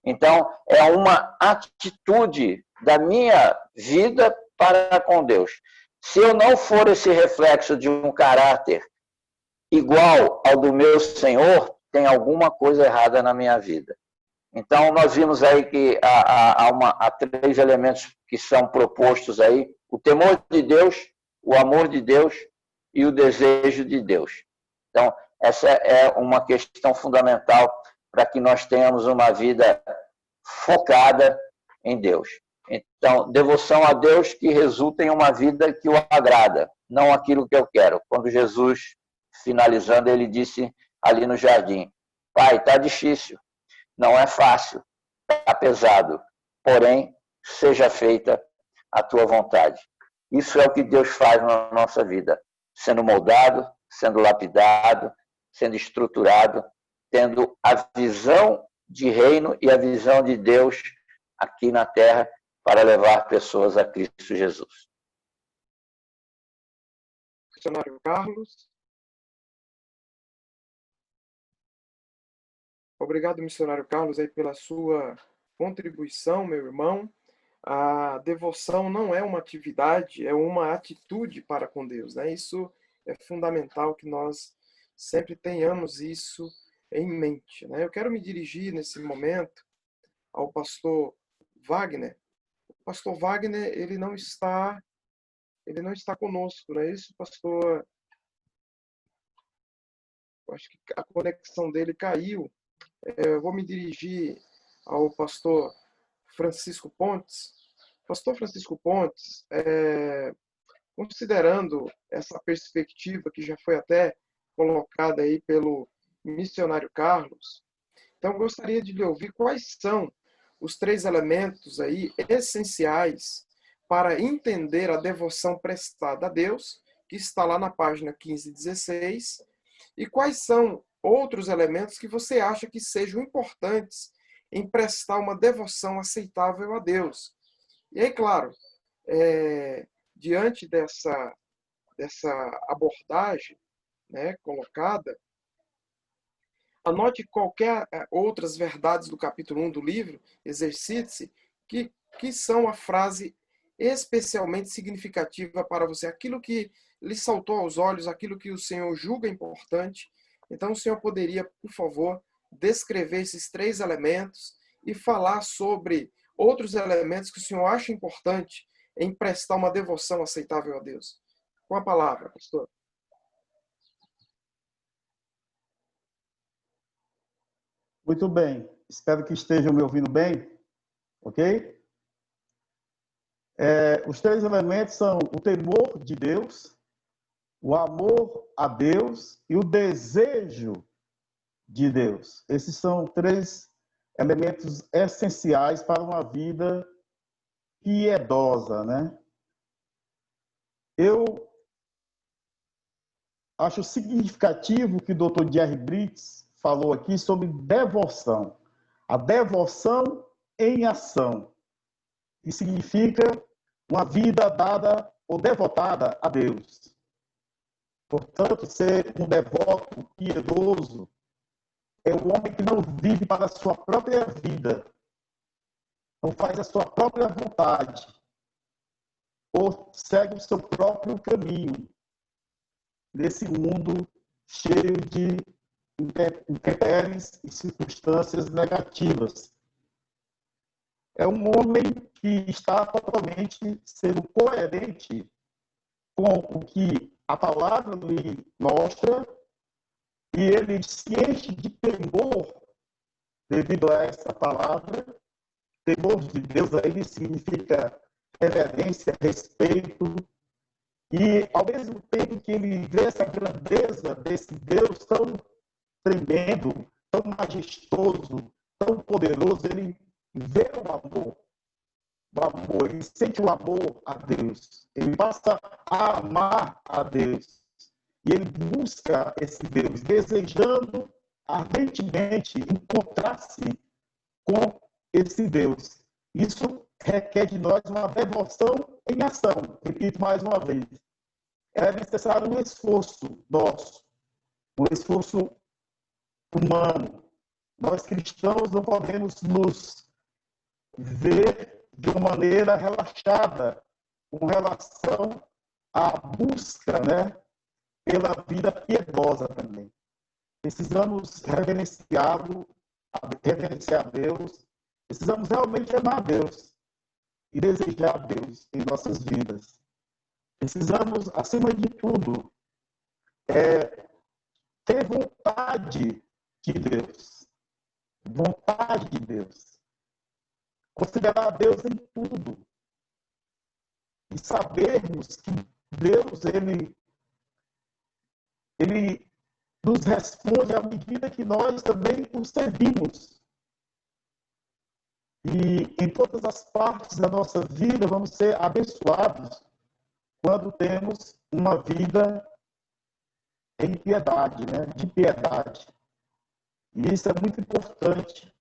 Speaker 3: Então, é uma atitude da minha vida para com Deus. Se eu não for esse reflexo de um caráter igual ao do meu Senhor, tem alguma coisa errada na minha vida. Então, nós vimos aí que há 3 elementos que são propostos aí: o temor de Deus, o amor de Deus e o desejo de Deus. Então, essa é uma questão fundamental para que nós tenhamos uma vida focada em Deus. Então, devoção a Deus que resulta em uma vida que o agrada, não aquilo que eu quero. Quando Jesus, finalizando, ele disse ali no jardim: Pai, está difícil, não é fácil, está pesado, porém, seja feita a tua vontade. Isso é o que Deus faz na nossa vida, sendo moldado, sendo lapidado, sendo estruturado, tendo a visão de reino e a visão de Deus aqui na terra para levar pessoas a Cristo Jesus.
Speaker 2: Missionário Carlos. Obrigado, missionário Carlos, aí pela sua contribuição, meu irmão. A devoção não é uma atividade, é uma atitude para com Deus, né? Isso é fundamental que nós sempre tenhamos isso em mente, né? Eu quero me dirigir nesse momento ao pastor Wagner. O pastor Wagner, ele não está conosco, não é isso, pastor? Eu acho que a conexão dele caiu. Eu vou me dirigir ao pastor Francisco Pontes. Pastor Francisco Pontes, considerando essa perspectiva que já foi até colocada aí pelo missionário Carlos, então eu gostaria de lhe ouvir quais são os 3 elementos aí essenciais para entender a devoção prestada a Deus, que está lá na página 15 e 16, e quais são outros elementos que você acha que sejam importantes em prestar uma devoção aceitável a Deus. E aí, claro, diante dessa abordagem, né, colocada, anote qualquer outras verdades do capítulo 1 do livro, exercite-se, que são a frase especialmente significativa para você, aquilo que lhe saltou aos olhos, aquilo que o Senhor julga importante. Então, o Senhor poderia, por favor, descrever esses 3 elementos e falar sobre outros elementos que o Senhor acha importante em prestar uma devoção aceitável a Deus. Com a palavra, pastor.
Speaker 5: Muito bem. Espero que estejam me ouvindo bem. Ok? Os 3 elementos são o temor de Deus, o amor a Deus e o desejo de Deus. Esses são 3 elementos essenciais para uma vida piedosa, né? Eu acho significativo que o Dr. Jerry Bridges falou aqui sobre devoção. A devoção em ação, que significa uma vida dada ou devotada a Deus. Portanto, ser um devoto piedoso é o homem que não vive para a sua própria vida, não faz a sua própria vontade, ou segue o seu próprio caminho, nesse mundo cheio de intempéries e circunstâncias negativas. É um homem que está totalmente sendo coerente com o que a palavra lhe mostra, e ele se enche de temor devido a essa palavra. Temor de Deus aí significa reverência, respeito, e ao mesmo tempo que ele vê essa grandeza desse Deus tão tremendo, tão majestoso, tão poderoso, ele vê o amor, ele sente o amor a Deus, ele passa a amar a Deus, e ele busca esse Deus, desejando ardentemente encontrar-se com esse Deus. Isso requer de nós uma devoção em ação. Repito mais uma vez. É necessário um esforço nosso, um esforço humano. Nós cristãos não podemos nos ver de uma maneira relaxada com relação à busca, né, pela vida piedosa também. Precisamos reverenciar a Deus, precisamos realmente amar a Deus e desejar a Deus em nossas vidas. Precisamos, acima de tudo, ter vontade de Deus. Vontade de Deus. Considerar Deus em tudo. E sabermos que Deus, ele nos responde à medida que nós também o servimos. E em todas as partes da nossa vida vamos ser abençoados quando temos uma vida em piedade, né? De piedade. E isso é muito importante,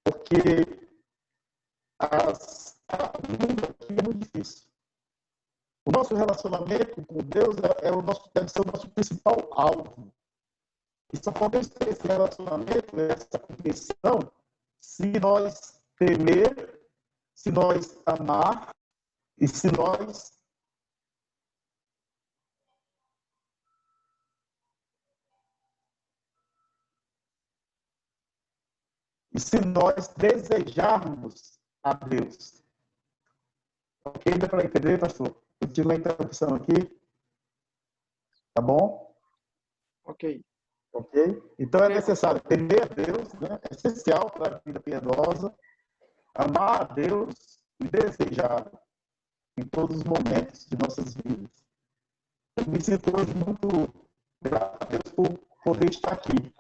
Speaker 5: porque o mundo aqui é muito difícil. O nosso relacionamento com Deus deve ser o nosso principal alvo. E só podemos ter esse relacionamento, essa compreensão, se nós temer, se nós amar e se nós e se nós desejarmos a Deus. Ok? Dá para entender, pastor? Eu tive uma interrupção aqui. Tá bom?
Speaker 2: Ok.
Speaker 5: Ok? Então é necessário temer a Deus, né? É essencial para a vida piedosa, amar a Deus e desejá-lo em todos os momentos de nossas vidas. Eu me sinto hoje muito grato a Deus por poder estar aqui,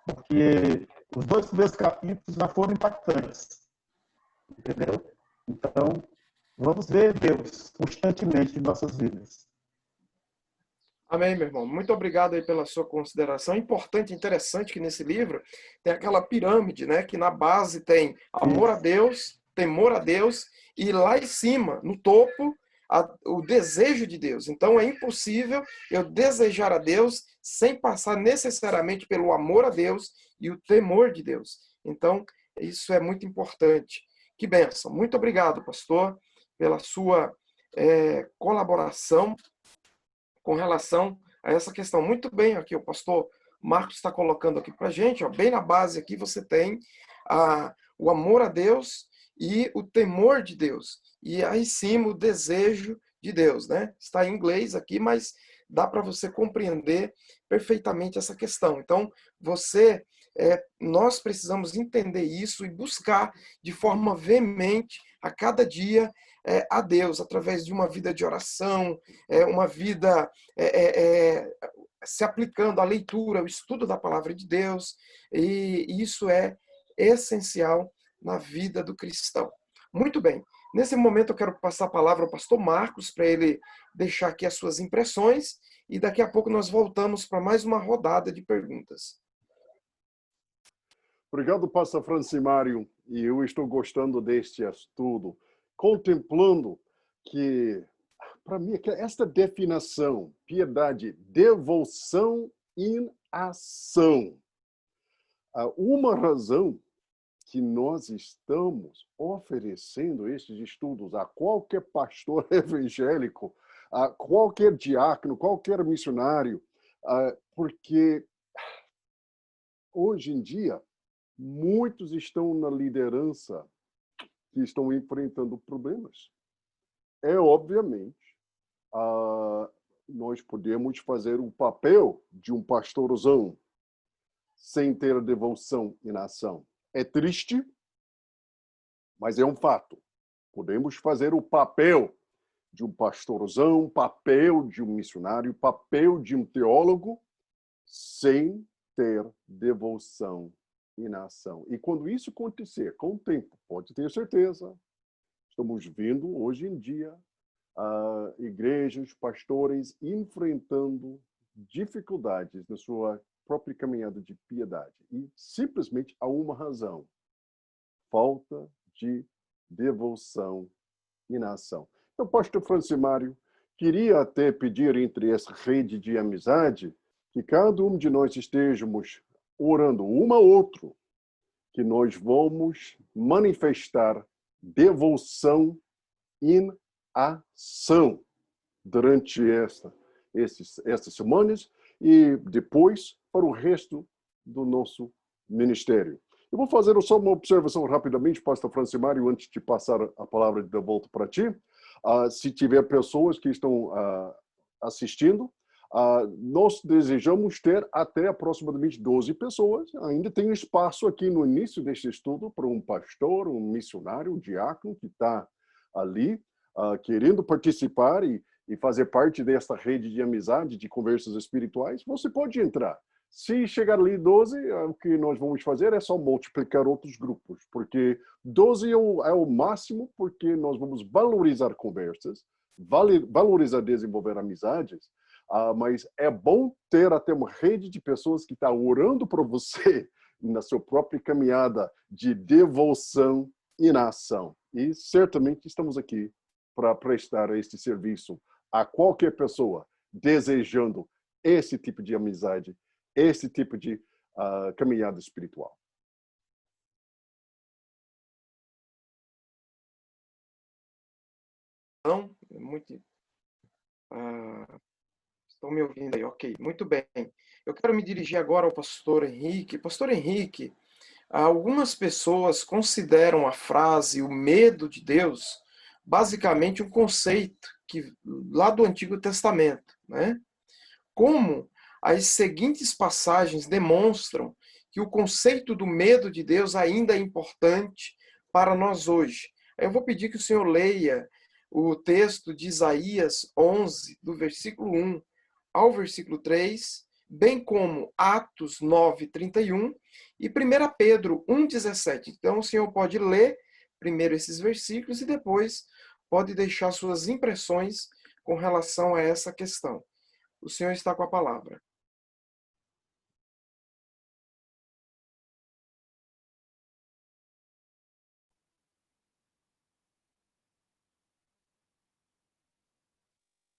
Speaker 5: porque os 2 primeiros capítulos já foram impactantes, entendeu? Então, vamos ver Deus constantemente em nossas vidas.
Speaker 2: Amém, meu irmão. Muito obrigado aí pela sua consideração. Importante, interessante que nesse livro tem aquela pirâmide, né? Que na base tem amor a Deus, temor a Deus, e lá em cima, no topo, o desejo de Deus. Então é impossível eu desejar a Deus sem passar necessariamente pelo amor a Deus e o temor de Deus. Então, isso é muito importante. Que bênção. Muito obrigado, pastor, pela sua colaboração com relação a essa questão. Muito bem, aqui o pastor Marcos está colocando aqui para a gente, ó, bem na base aqui você tem o amor a Deus e o temor de Deus. E aí sim o desejo de Deus, né? Está em inglês aqui, mas dá para você compreender perfeitamente essa questão. Então, nós precisamos entender isso e buscar de forma veemente a cada dia a Deus, através de uma vida de oração, uma vida se aplicando à leitura, ao estudo da palavra de Deus, e isso é essencial na vida do cristão. Muito bem, nesse momento eu quero passar a palavra ao pastor Marcos, para ele deixar aqui as suas impressões, e daqui a pouco nós voltamos para mais uma rodada de perguntas.
Speaker 1: Obrigado, pastor Francimário, e eu estou gostando deste estudo, contemplando que, para mim, esta definição, piedade, devoção em ação. Uma razão que nós estamos oferecendo esses estudos a qualquer pastor evangélico, a qualquer diácono, qualquer missionário, porque hoje em dia muitos estão na liderança que estão enfrentando problemas. Obviamente, nós podemos fazer o papel de um pastorzão sem ter a devoção em ação. É triste, mas é um fato. Podemos fazer o papel de um pastorzão, papel de um missionário, papel de um teólogo, sem ter devoção em ação. E quando isso acontecer, com o tempo, pode ter certeza, estamos vendo hoje em dia igrejas, pastores enfrentando dificuldades na sua própria caminhada de piedade. E simplesmente há uma razão: falta de devoção em ação. Então, pastor Francimário, queria até pedir, entre essa rede de amizade, que cada um de nós estejamos orando um ao outro, que nós vamos manifestar devoção em ação durante estas semanas e depois para o resto do nosso ministério. Eu vou fazer só uma observação rapidamente, pastor Francimário, antes de passar a palavra de volta para ti. Se tiver pessoas que estão assistindo, nós desejamos ter até aproximadamente 12 pessoas. Ainda tem espaço aqui no início deste estudo para um pastor, um missionário, um diácono que está ali querendo participar e fazer parte desta rede de amizade, de conversas espirituais. Você pode entrar. Se chegar ali 12, o que nós vamos fazer é só multiplicar outros grupos, porque 12 é o máximo, porque nós vamos valorizar conversas, valorizar desenvolver amizades, mas é bom ter até uma rede de pessoas que está orando por você na sua própria caminhada de devoção e na ação. E certamente estamos aqui para prestar este serviço a qualquer pessoa desejando esse tipo de amizade, esse tipo de caminhada espiritual.
Speaker 2: Não, muito. Estão me ouvindo aí? Ok, muito bem. Eu quero me dirigir agora ao pastor Henrique. Pastor Henrique, Algumas pessoas consideram a frase "o medo de Deus" basicamente um conceito lá do Antigo Testamento, né? Como as seguintes passagens demonstram que o conceito do medo de Deus ainda é importante para nós hoje. Eu vou pedir que o senhor leia o texto de Isaías 11, do versículo 1 ao versículo 3, bem como Atos 9, 31 e 1 Pedro 1, 17. Então, o senhor pode ler primeiro esses versículos e depois pode deixar suas impressões com relação a essa questão. O senhor está com a palavra.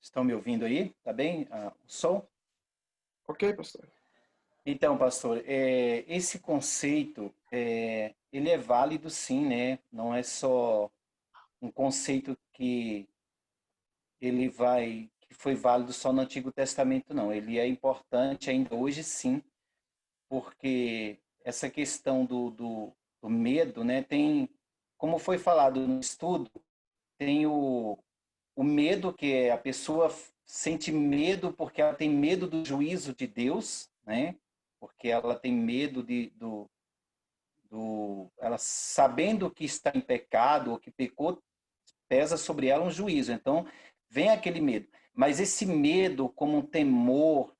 Speaker 6: Estão me ouvindo aí? Tá bem? O som?
Speaker 2: Ok, pastor?
Speaker 6: Então, pastor, esse conceito, ele é válido sim, né? Não é só um conceito que que foi válido só no Antigo Testamento, não. Ele é importante ainda hoje sim, porque essa questão do medo, né? Tem, como foi falado no estudo, tem o medo, que é a pessoa sente medo porque ela tem medo do juízo de Deus, né? Porque ela tem medo ela sabendo que está em pecado ou que pecou, pesa sobre ela um juízo. Então, vem aquele medo. Mas esse medo, como um temor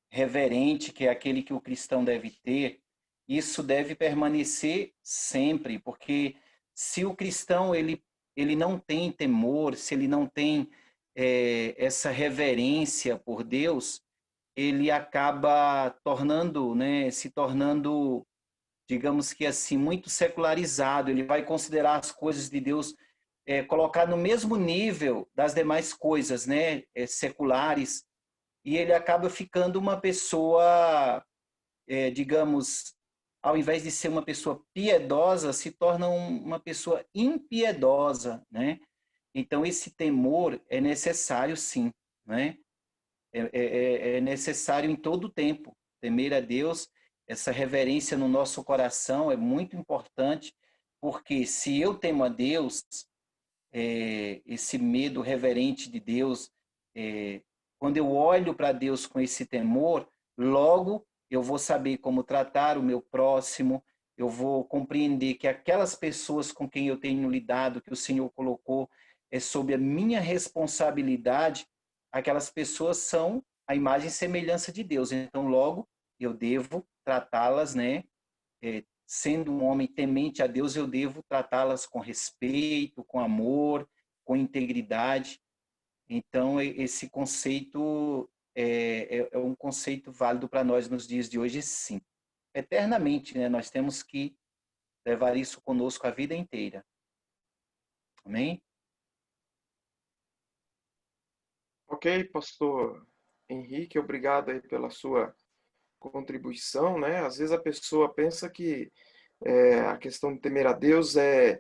Speaker 6: reverente, que é aquele que o cristão deve ter, isso deve permanecer sempre, porque se o cristão ele não tem temor, se ele não tem essa reverência por Deus, ele acaba tornando, né, se tornando, digamos que assim, muito secularizado. Ele vai considerar as coisas de Deus, colocar no mesmo nível das demais coisas, né, seculares, e ele acaba ficando uma pessoa, digamos, ao invés de ser uma pessoa piedosa, se torna uma pessoa impiedosa, né? Então, esse temor é necessário, sim, né? É necessário em todo o tempo. Temer a Deus, essa reverência no nosso coração é muito importante, porque se eu temo a Deus, esse medo reverente de Deus, quando eu olho para Deus com esse temor, logo eu vou saber como tratar o meu próximo, eu vou compreender que aquelas pessoas com quem eu tenho lidado, que o Senhor colocou sob a minha responsabilidade, aquelas pessoas são a imagem e semelhança de Deus. Então, logo, eu devo tratá-las, né? Sendo um homem temente a Deus, eu devo tratá-las com respeito, com amor, com integridade. Então, esse conceito é um conceito válido para nós nos dias de hoje, sim. Eternamente, né? Nós temos que levar isso conosco a vida inteira. Amém?
Speaker 2: Ok, pastor Henrique, obrigado aí pela sua contribuição, né? Às vezes a pessoa pensa que a questão de temer a Deus é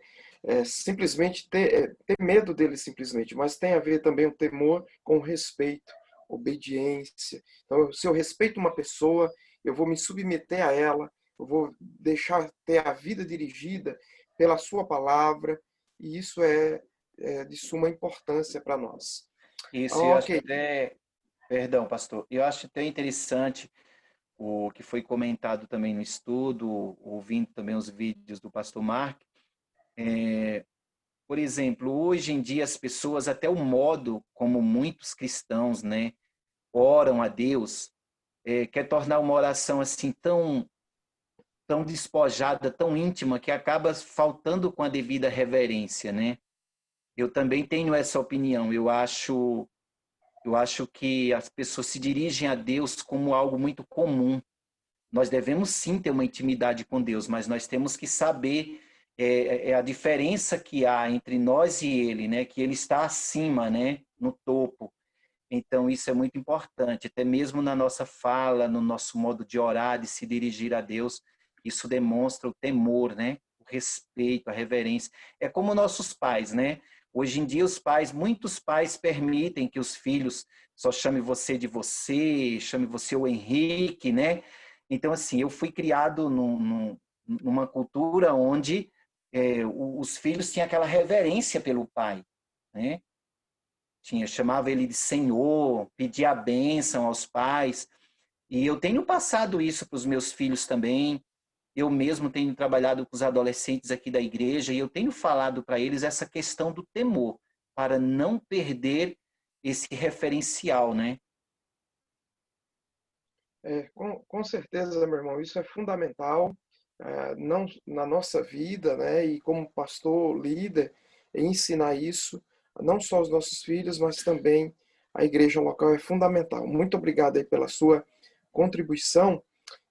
Speaker 2: simplesmente ter medo dele simplesmente, mas tem a ver também o temor com respeito, obediência. Então, se eu respeito uma pessoa, eu vou me submeter a ela, eu vou deixar ter a vida dirigida pela sua palavra, e isso é de suma importância para nós.
Speaker 6: Isso, eu acho
Speaker 2: Ok,
Speaker 6: até, perdão, pastor, eu acho até interessante o que foi comentado também no estudo, ouvindo também os vídeos do pastor Mark. Por exemplo, hoje em dia as pessoas, até o modo como muitos cristãos, né, oram a Deus, quer tornar uma oração assim tão despojada, tão íntima, que acaba faltando com a devida reverência, né? Eu também tenho essa opinião. Eu acho que as pessoas se dirigem a Deus como algo muito comum. Nós devemos sim ter uma intimidade com Deus, mas nós temos que saber a diferença que há entre nós e Ele, né? Que Ele está acima, né? No topo. Então isso é muito importante, até mesmo na nossa fala, no nosso modo de orar, de se dirigir a Deus, isso demonstra o temor, né? O respeito, a reverência. É como nossos pais, né? Hoje em dia muitos pais permitem que os filhos só chamem você de você, chame você o Henrique, né? Então assim, eu fui criado numa cultura onde os filhos tinham aquela reverência pelo pai, né? Chamava ele de senhor, pedia a bênção aos pais. E eu tenho passado isso para os meus filhos também. Eu mesmo tenho trabalhado com os adolescentes aqui da igreja e eu tenho falado para eles essa questão do temor, para não perder esse referencial, né?
Speaker 2: Com certeza, meu irmão, isso é fundamental, não na nossa vida, né? E como pastor, líder, ensinar isso, não só aos nossos filhos, mas também a igreja local é fundamental. Muito obrigado aí pela sua contribuição.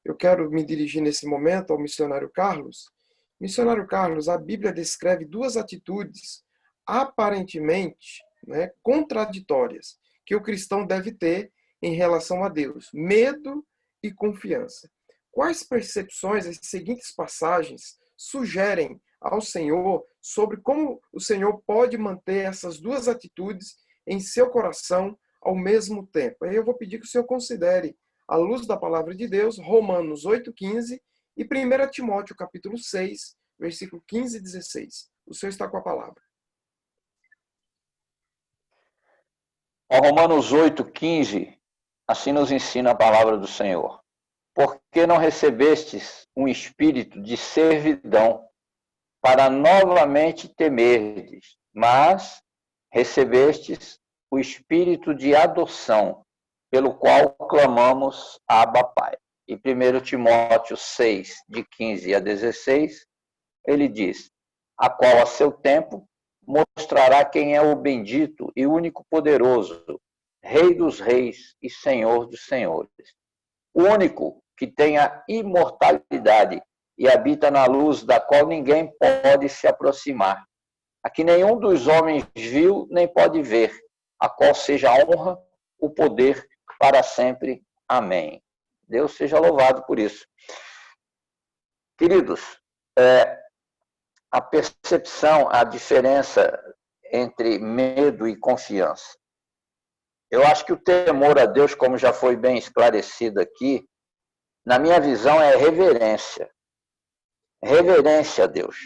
Speaker 2: Eu quero me dirigir nesse momento ao missionário Carlos. Missionário Carlos, a Bíblia descreve duas atitudes aparentemente, né, contraditórias que o cristão deve ter em relação a Deus: medo e confiança. Quais percepções as seguintes passagens sugerem ao Senhor sobre como o Senhor pode manter essas duas atitudes em seu coração ao mesmo tempo? Aí eu vou pedir que o Senhor considere, à luz da palavra de Deus, Romanos 8,15 e 1 Timóteo capítulo 6, versículo 15 e 16. O Senhor está com a palavra.
Speaker 3: Romanos 8,15, assim nos ensina a palavra do Senhor. Porque não recebestes um espírito de servidão para novamente temerdes, mas recebestes o espírito de adoção, pelo qual clamamos Abba Pai. E 1 Timóteo 6, de 15 a 16, ele diz: a qual a seu tempo mostrará quem é o bendito e único poderoso, Rei dos reis e Senhor dos senhores. O único que tem a imortalidade e habita na luz da qual ninguém pode se aproximar. A que nenhum dos homens viu nem pode ver, a qual seja a honra, o poder para sempre. Amém. Deus seja louvado por isso. Queridos, a percepção, a diferença entre medo e confiança. Eu acho que o temor a Deus, como já foi bem esclarecido aqui, na minha visão é reverência. Reverência a Deus.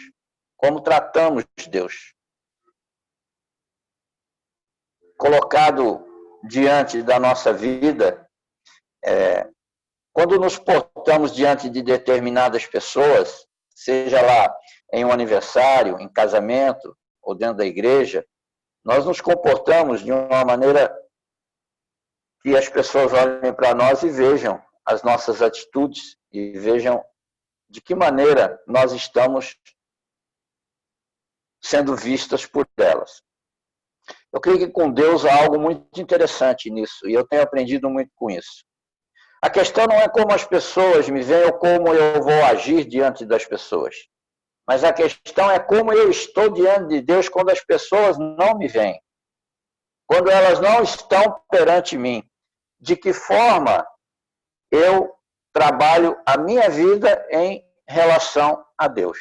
Speaker 3: Como tratamos Deus. Colocado diante da nossa vida, quando nos portamos diante de determinadas pessoas, seja lá em um aniversário, em casamento ou dentro da igreja, nós nos comportamos de uma maneira que as pessoas olhem para nós e vejam as nossas atitudes e vejam de que maneira nós estamos sendo vistas por elas. Eu creio que com Deus há algo muito interessante nisso, e eu tenho aprendido muito com isso. A questão não é como as pessoas me veem ou como eu vou agir diante das pessoas, mas a questão é como eu estou diante de Deus quando as pessoas não me veem, quando elas não estão perante mim. De que forma eu trabalho a minha vida em relação a Deus.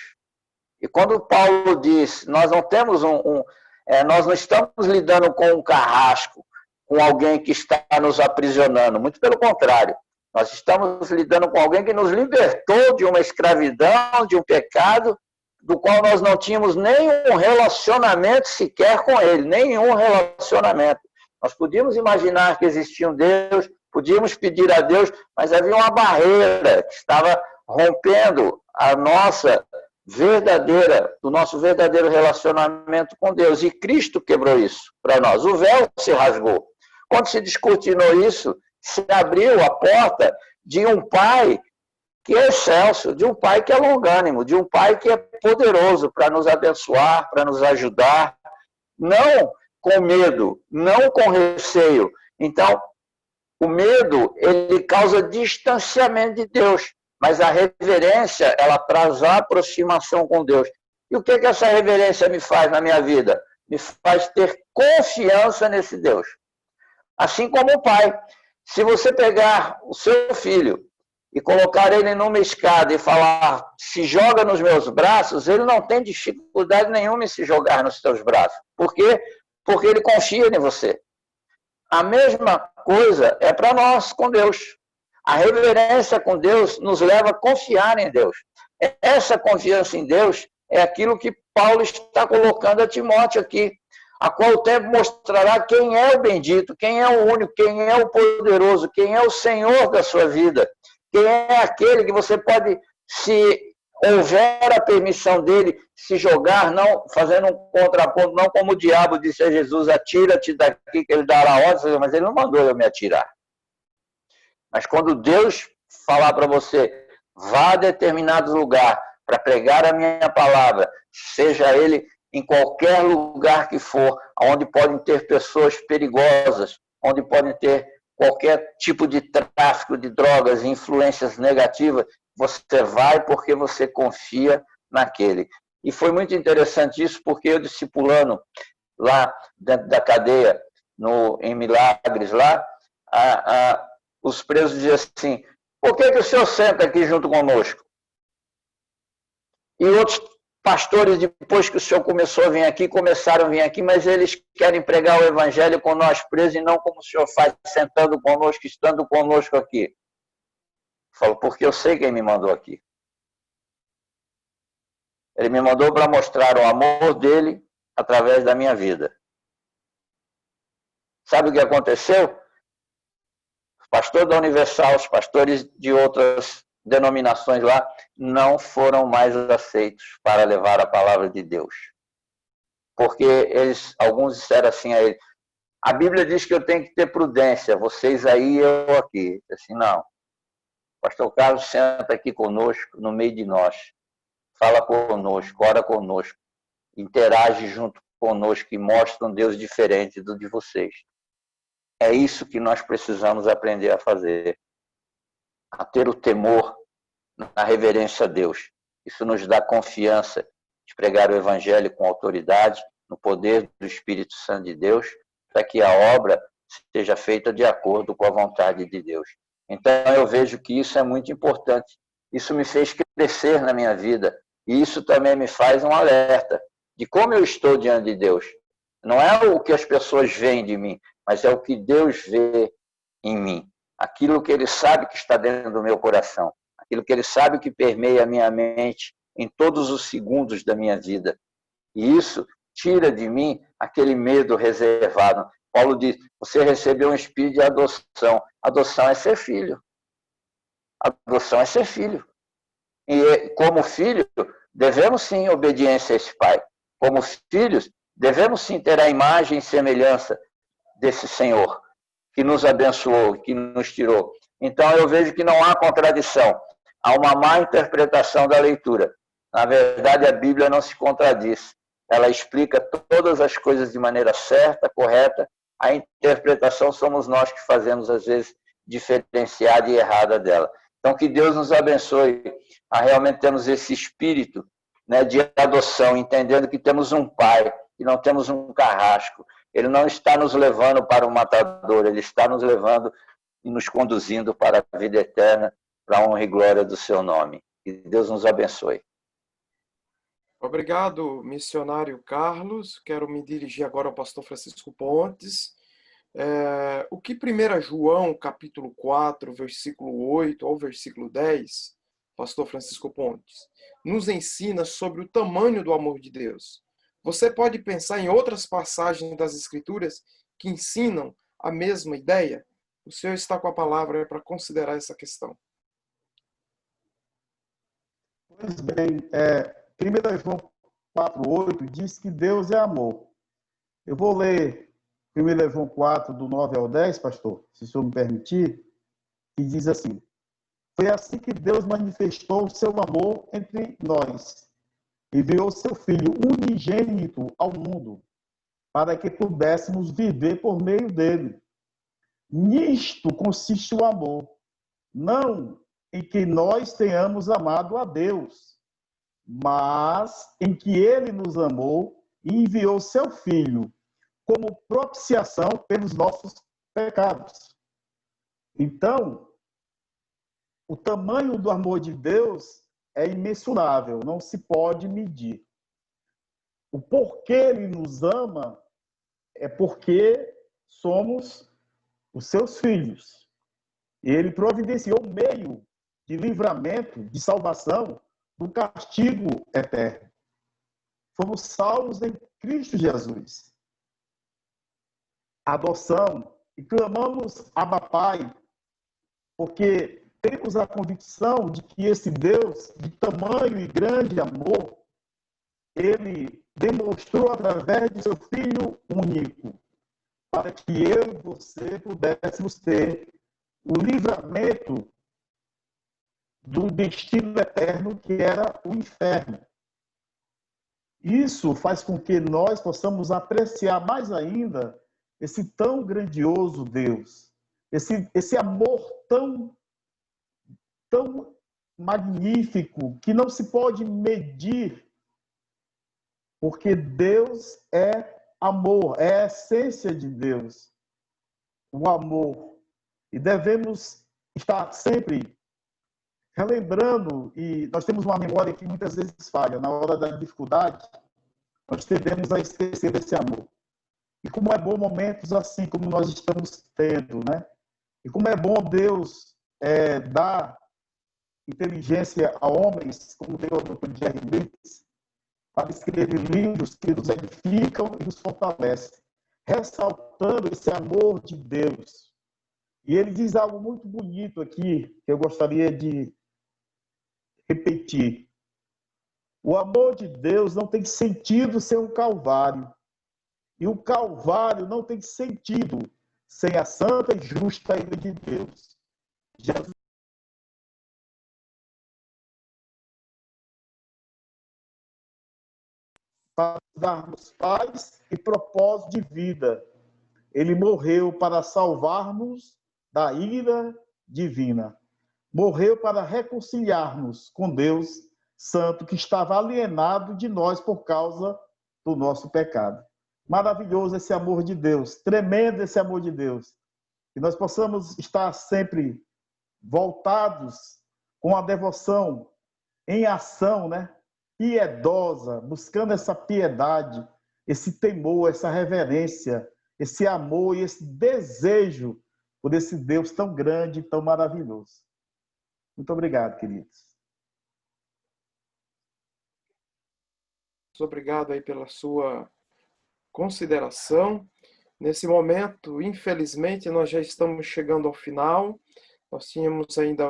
Speaker 3: E quando Paulo diz, nós não temos nós não estamos lidando com um carrasco, com alguém que está nos aprisionando, muito pelo contrário, nós estamos lidando com alguém que nos libertou de uma escravidão, de um pecado, do qual nós não tínhamos nenhum relacionamento sequer com ele, nenhum relacionamento. Nós podíamos imaginar que existia um Deus, podíamos pedir a Deus, mas havia uma barreira que estava rompendo o nosso verdadeiro relacionamento com Deus. E Cristo quebrou isso para nós. O véu se rasgou. Quando se descortinou isso, se abriu a porta de um Pai que é excelso, de um Pai que é longânimo, de um Pai que é poderoso para nos abençoar, para nos ajudar. Não com medo, não com receio. Então, o medo, ele causa distanciamento de Deus, mas a reverência, ela traz a aproximação com Deus. E o que essa reverência me faz na minha vida? Me faz ter confiança nesse Deus. Assim como o pai. Se você pegar o seu filho e colocar ele numa escada e falar, se joga nos meus braços, ele não tem dificuldade nenhuma em se jogar nos seus braços. Por quê? Porque ele confia em você. A mesma coisa é para nós com Deus. A reverência com Deus nos leva a confiar em Deus. Essa confiança em Deus é aquilo que Paulo está colocando a Timóteo aqui, a qual o tempo mostrará quem é o bendito, quem é o único, quem é o poderoso, quem é o Senhor da sua vida, quem é aquele que você pode, se houver a permissão dele, se jogar, não fazendo um contraponto, não como o diabo disse a Jesus, atira-te daqui que ele dará ordem, mas ele não mandou eu me atirar. Mas quando Deus falar para você, vá a determinado lugar para pregar a minha palavra, seja ele em qualquer lugar que for, onde podem ter pessoas perigosas, onde podem ter qualquer tipo de tráfico de drogas, influências negativas, você vai porque você confia naquele. E foi muito interessante isso, porque eu discipulando lá dentro da cadeia, em Milagres, lá, os presos diziam assim, por que o senhor senta aqui junto conosco? E outros pastores, depois que o senhor começou a vir aqui, começaram a vir aqui, mas eles querem pregar o evangelho com nós presos e não como o senhor faz, sentando conosco, estando conosco aqui. Eu falo, porque eu sei quem me mandou aqui. Ele me mandou para mostrar o amor dele através da minha vida. Sabe o que aconteceu? Os pastores da Universal, os pastores de outras denominações lá, não foram mais aceitos para levar a palavra de Deus. Porque alguns disseram assim a ele, a Bíblia diz que eu tenho que ter prudência, vocês aí, eu aqui. Eu disse, não. O pastor Carlos senta aqui conosco, no meio de nós. Fala conosco, ora conosco, interage junto conosco e mostra um Deus diferente do de vocês. É isso que nós precisamos aprender a fazer. A ter o temor na reverência a Deus. Isso nos dá confiança de pregar o Evangelho com autoridade, no poder do Espírito Santo de Deus, para que a obra seja feita de acordo com a vontade de Deus. Então eu vejo que isso é muito importante. Isso me fez crescer na minha vida. E isso também me faz um alerta de como eu estou diante de Deus. Não é o que as pessoas veem de mim, mas é o que Deus vê em mim. Aquilo que Ele sabe que está dentro do meu coração. Aquilo que Ele sabe que permeia a minha mente em todos os segundos da minha vida. E isso tira de mim aquele medo reservado. Paulo diz, você recebeu um espírito de adoção. Adoção é ser filho. Adoção é ser filho. E como filho, devemos sim obediência a esse Pai. Como filhos, devemos sim ter a imagem e semelhança desse Senhor, que nos abençoou, que nos tirou. Então eu vejo que não há contradição. Há uma má interpretação da leitura. Na verdade, a Bíblia não se contradiz. Ela explica todas as coisas de maneira certa, correta. A interpretação somos nós que fazemos, às vezes, diferenciada e errada dela. Então, que Deus nos abençoe a realmente termos esse espírito, né, de adoção, entendendo que temos um Pai, que não temos um carrasco. Ele não está nos levando para o matador, Ele está nos levando e nos conduzindo para a vida eterna, para a honra e glória do seu nome. Que Deus nos abençoe.
Speaker 2: Obrigado, missionário Carlos. Quero me dirigir agora ao pastor Francisco Pontes. O que 1 João, capítulo 4, versículo 8 ao versículo 10, pastor Francisco Pontes, nos ensina sobre o tamanho do amor de Deus? Você pode pensar em outras passagens das Escrituras que ensinam a mesma ideia? O senhor está com a palavra para considerar essa questão.
Speaker 5: Pois bem, 1 João 4,8 diz que Deus é amor. Eu vou ler 1 João 4, do 9 ao 10, pastor, se o senhor me permitir, que diz assim, foi assim que Deus manifestou o seu amor entre nós, enviou seu Filho unigênito ao mundo, para que pudéssemos viver por meio dele. Nisto consiste o amor, não em que nós tenhamos amado a Deus, mas em que ele nos amou e enviou seu Filho como propiciação pelos nossos pecados. Então, o tamanho do amor de Deus é imensurável, não se pode medir. O porquê ele nos ama é porque somos os seus filhos. Ele providenciou um meio de livramento, de salvação, do castigo eterno. Fomos salvos em Cristo Jesus. Adoção, e clamamos Abba Pai, porque temos a convicção de que esse Deus, de tamanho e grande amor, ele demonstrou através de seu Filho único, para que eu e você pudéssemos ter o livramento do destino eterno que era o inferno. Isso faz com que nós possamos apreciar mais ainda esse tão grandioso Deus, esse amor tão magnífico que não se pode medir, porque Deus é amor, é a essência de Deus, o amor. E devemos estar sempre relembrando, e nós temos uma memória que muitas vezes falha. Na hora da dificuldade, nós tendemos a esquecer desse amor. E como é bom momentos assim, como nós estamos tendo, né? E como é bom Deus dar inteligência a homens, como deu ao Dr. Jerry Bridges, para escrever livros que nos edificam e nos fortalecem, ressaltando esse amor de Deus. E ele diz algo muito bonito aqui, que eu gostaria de repetir. O amor de Deus não tem sentido sem um Calvário. E o Calvário não tem sentido sem a santa e justa ira de Deus. Jesus para darmos paz e propósito de vida. Ele morreu para salvar-nos da ira divina. Morreu para reconciliar-nos com Deus Santo, que estava alienado de nós por causa do nosso pecado. Maravilhoso esse amor de Deus, tremendo esse amor de Deus. Que nós possamos estar sempre voltados com a devoção em ação, né? Piedosa, buscando essa piedade, esse temor, essa reverência, esse amor e esse desejo por esse Deus tão grande e tão maravilhoso. Muito obrigado, queridos.
Speaker 2: Muito obrigado aí pela sua consideração. Nesse momento, infelizmente, nós já estamos chegando ao final. Nós tínhamos ainda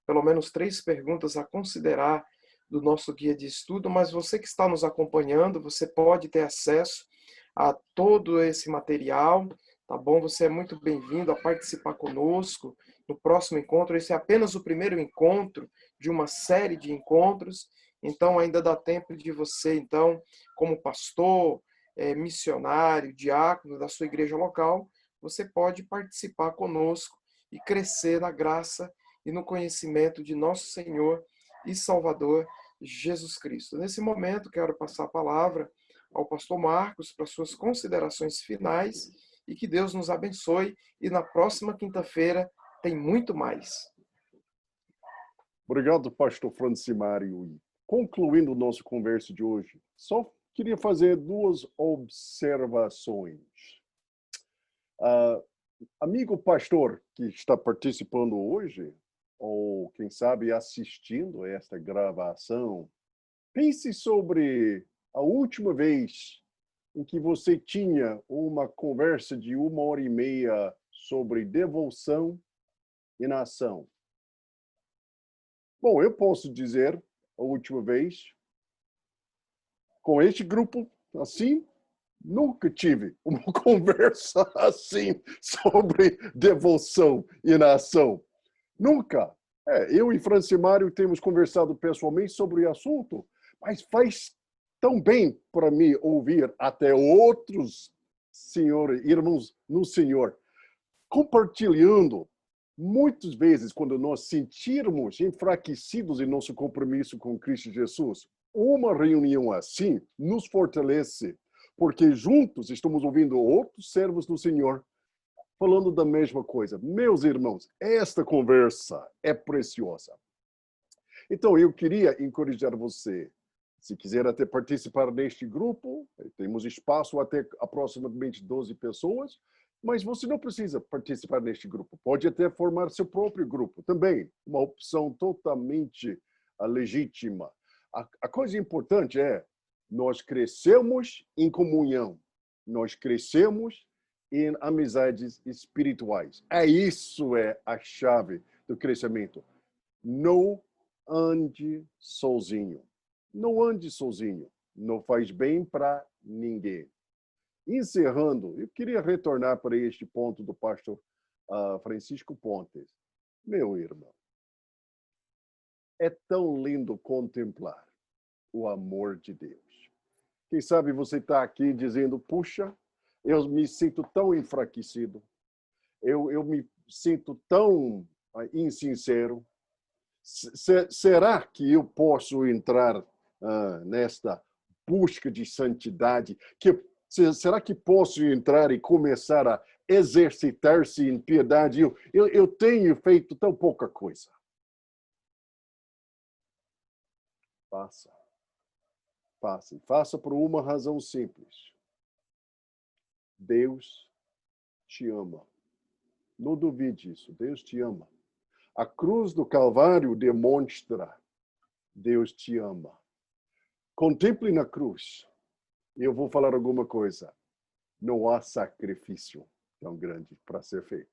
Speaker 2: pelo menos 3 perguntas a considerar do nosso guia de estudo, mas você que está nos acompanhando, você pode ter acesso a todo esse material, tá bom? Você é muito bem-vindo a participar conosco no próximo encontro. Esse é apenas o primeiro encontro de uma série de encontros, então ainda dá tempo de você, então, como pastor, missionário, diácono da sua igreja local, você pode participar conosco e crescer na graça e no conhecimento de nosso Senhor e Salvador Jesus Cristo. Nesse momento, quero passar a palavra ao pastor Marcos para suas considerações finais e que Deus nos abençoe. E na próxima quinta-feira tem muito mais.
Speaker 1: Obrigado, pastor Francimário. Concluindo o nosso conversa de hoje, só queria fazer 2 observações. Amigo pastor que está participando hoje, ou quem sabe assistindo a esta gravação, pense sobre a última vez em que você tinha uma conversa de 1h30 sobre devoção e nação. Bom, eu posso dizer, a última vez, com este grupo, assim, nunca tive uma conversa assim sobre devoção e nação. Nunca. Eu e Francimário temos conversado pessoalmente sobre o assunto, mas faz tão bem para mim ouvir até outros irmãos no Senhor compartilhando. Muitas vezes, quando nós sentirmos enfraquecidos em nosso compromisso com Cristo Jesus, uma reunião assim nos fortalece, porque juntos estamos ouvindo outros servos do Senhor falando da mesma coisa. Meus irmãos, esta conversa é preciosa. Então, eu queria encorajar você, se quiser até participar deste grupo, temos espaço até aproximadamente 12 pessoas, mas você não precisa participar deste grupo. Pode até formar seu próprio grupo também, uma opção totalmente legítima. A coisa importante é nós crescemos em comunhão. Nós crescemos em amizades espirituais. Isso é a chave do crescimento. Não ande sozinho. Não ande sozinho. Não faz bem para ninguém. Encerrando, eu queria retornar para este ponto do pastor Francisco Pontes. Meu irmão, é tão lindo contemplar o amor de Deus. Quem sabe você está aqui dizendo, puxa, eu me sinto tão enfraquecido, eu me sinto tão insincero. Será que eu posso entrar nesta busca de santidade? Será que posso entrar e começar a exercitar-se em piedade? Eu tenho feito tão pouca coisa. Faça por uma razão simples. Deus te ama. Não duvide disso. Deus te ama. A cruz do Calvário demonstra Deus te ama. Contemple na cruz. E eu vou falar alguma coisa. Não há sacrifício tão grande para ser feito.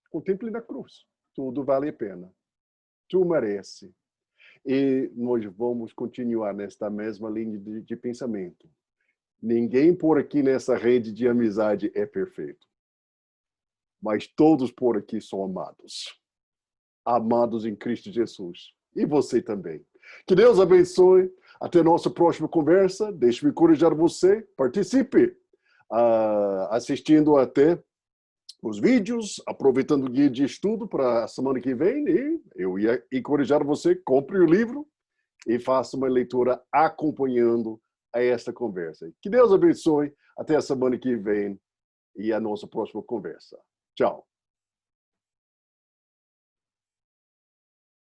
Speaker 1: Contemple na cruz. Tudo vale a pena. Tu merece. E nós vamos continuar nesta mesma linha de pensamento. Ninguém por aqui nessa rede de amizade é perfeito. Mas todos por aqui são amados. Amados em Cristo Jesus. E você também. Que Deus abençoe. Até a nossa próxima conversa. Deixe-me encorajar você. Participe. Assistindo até os vídeos, aproveitando o guia de estudo para a semana que vem. E eu ia encorajar você, compre o livro e faça uma leitura acompanhando a esta conversa. Que Deus abençoe. Até a semana que vem e a nossa próxima conversa. Tchau.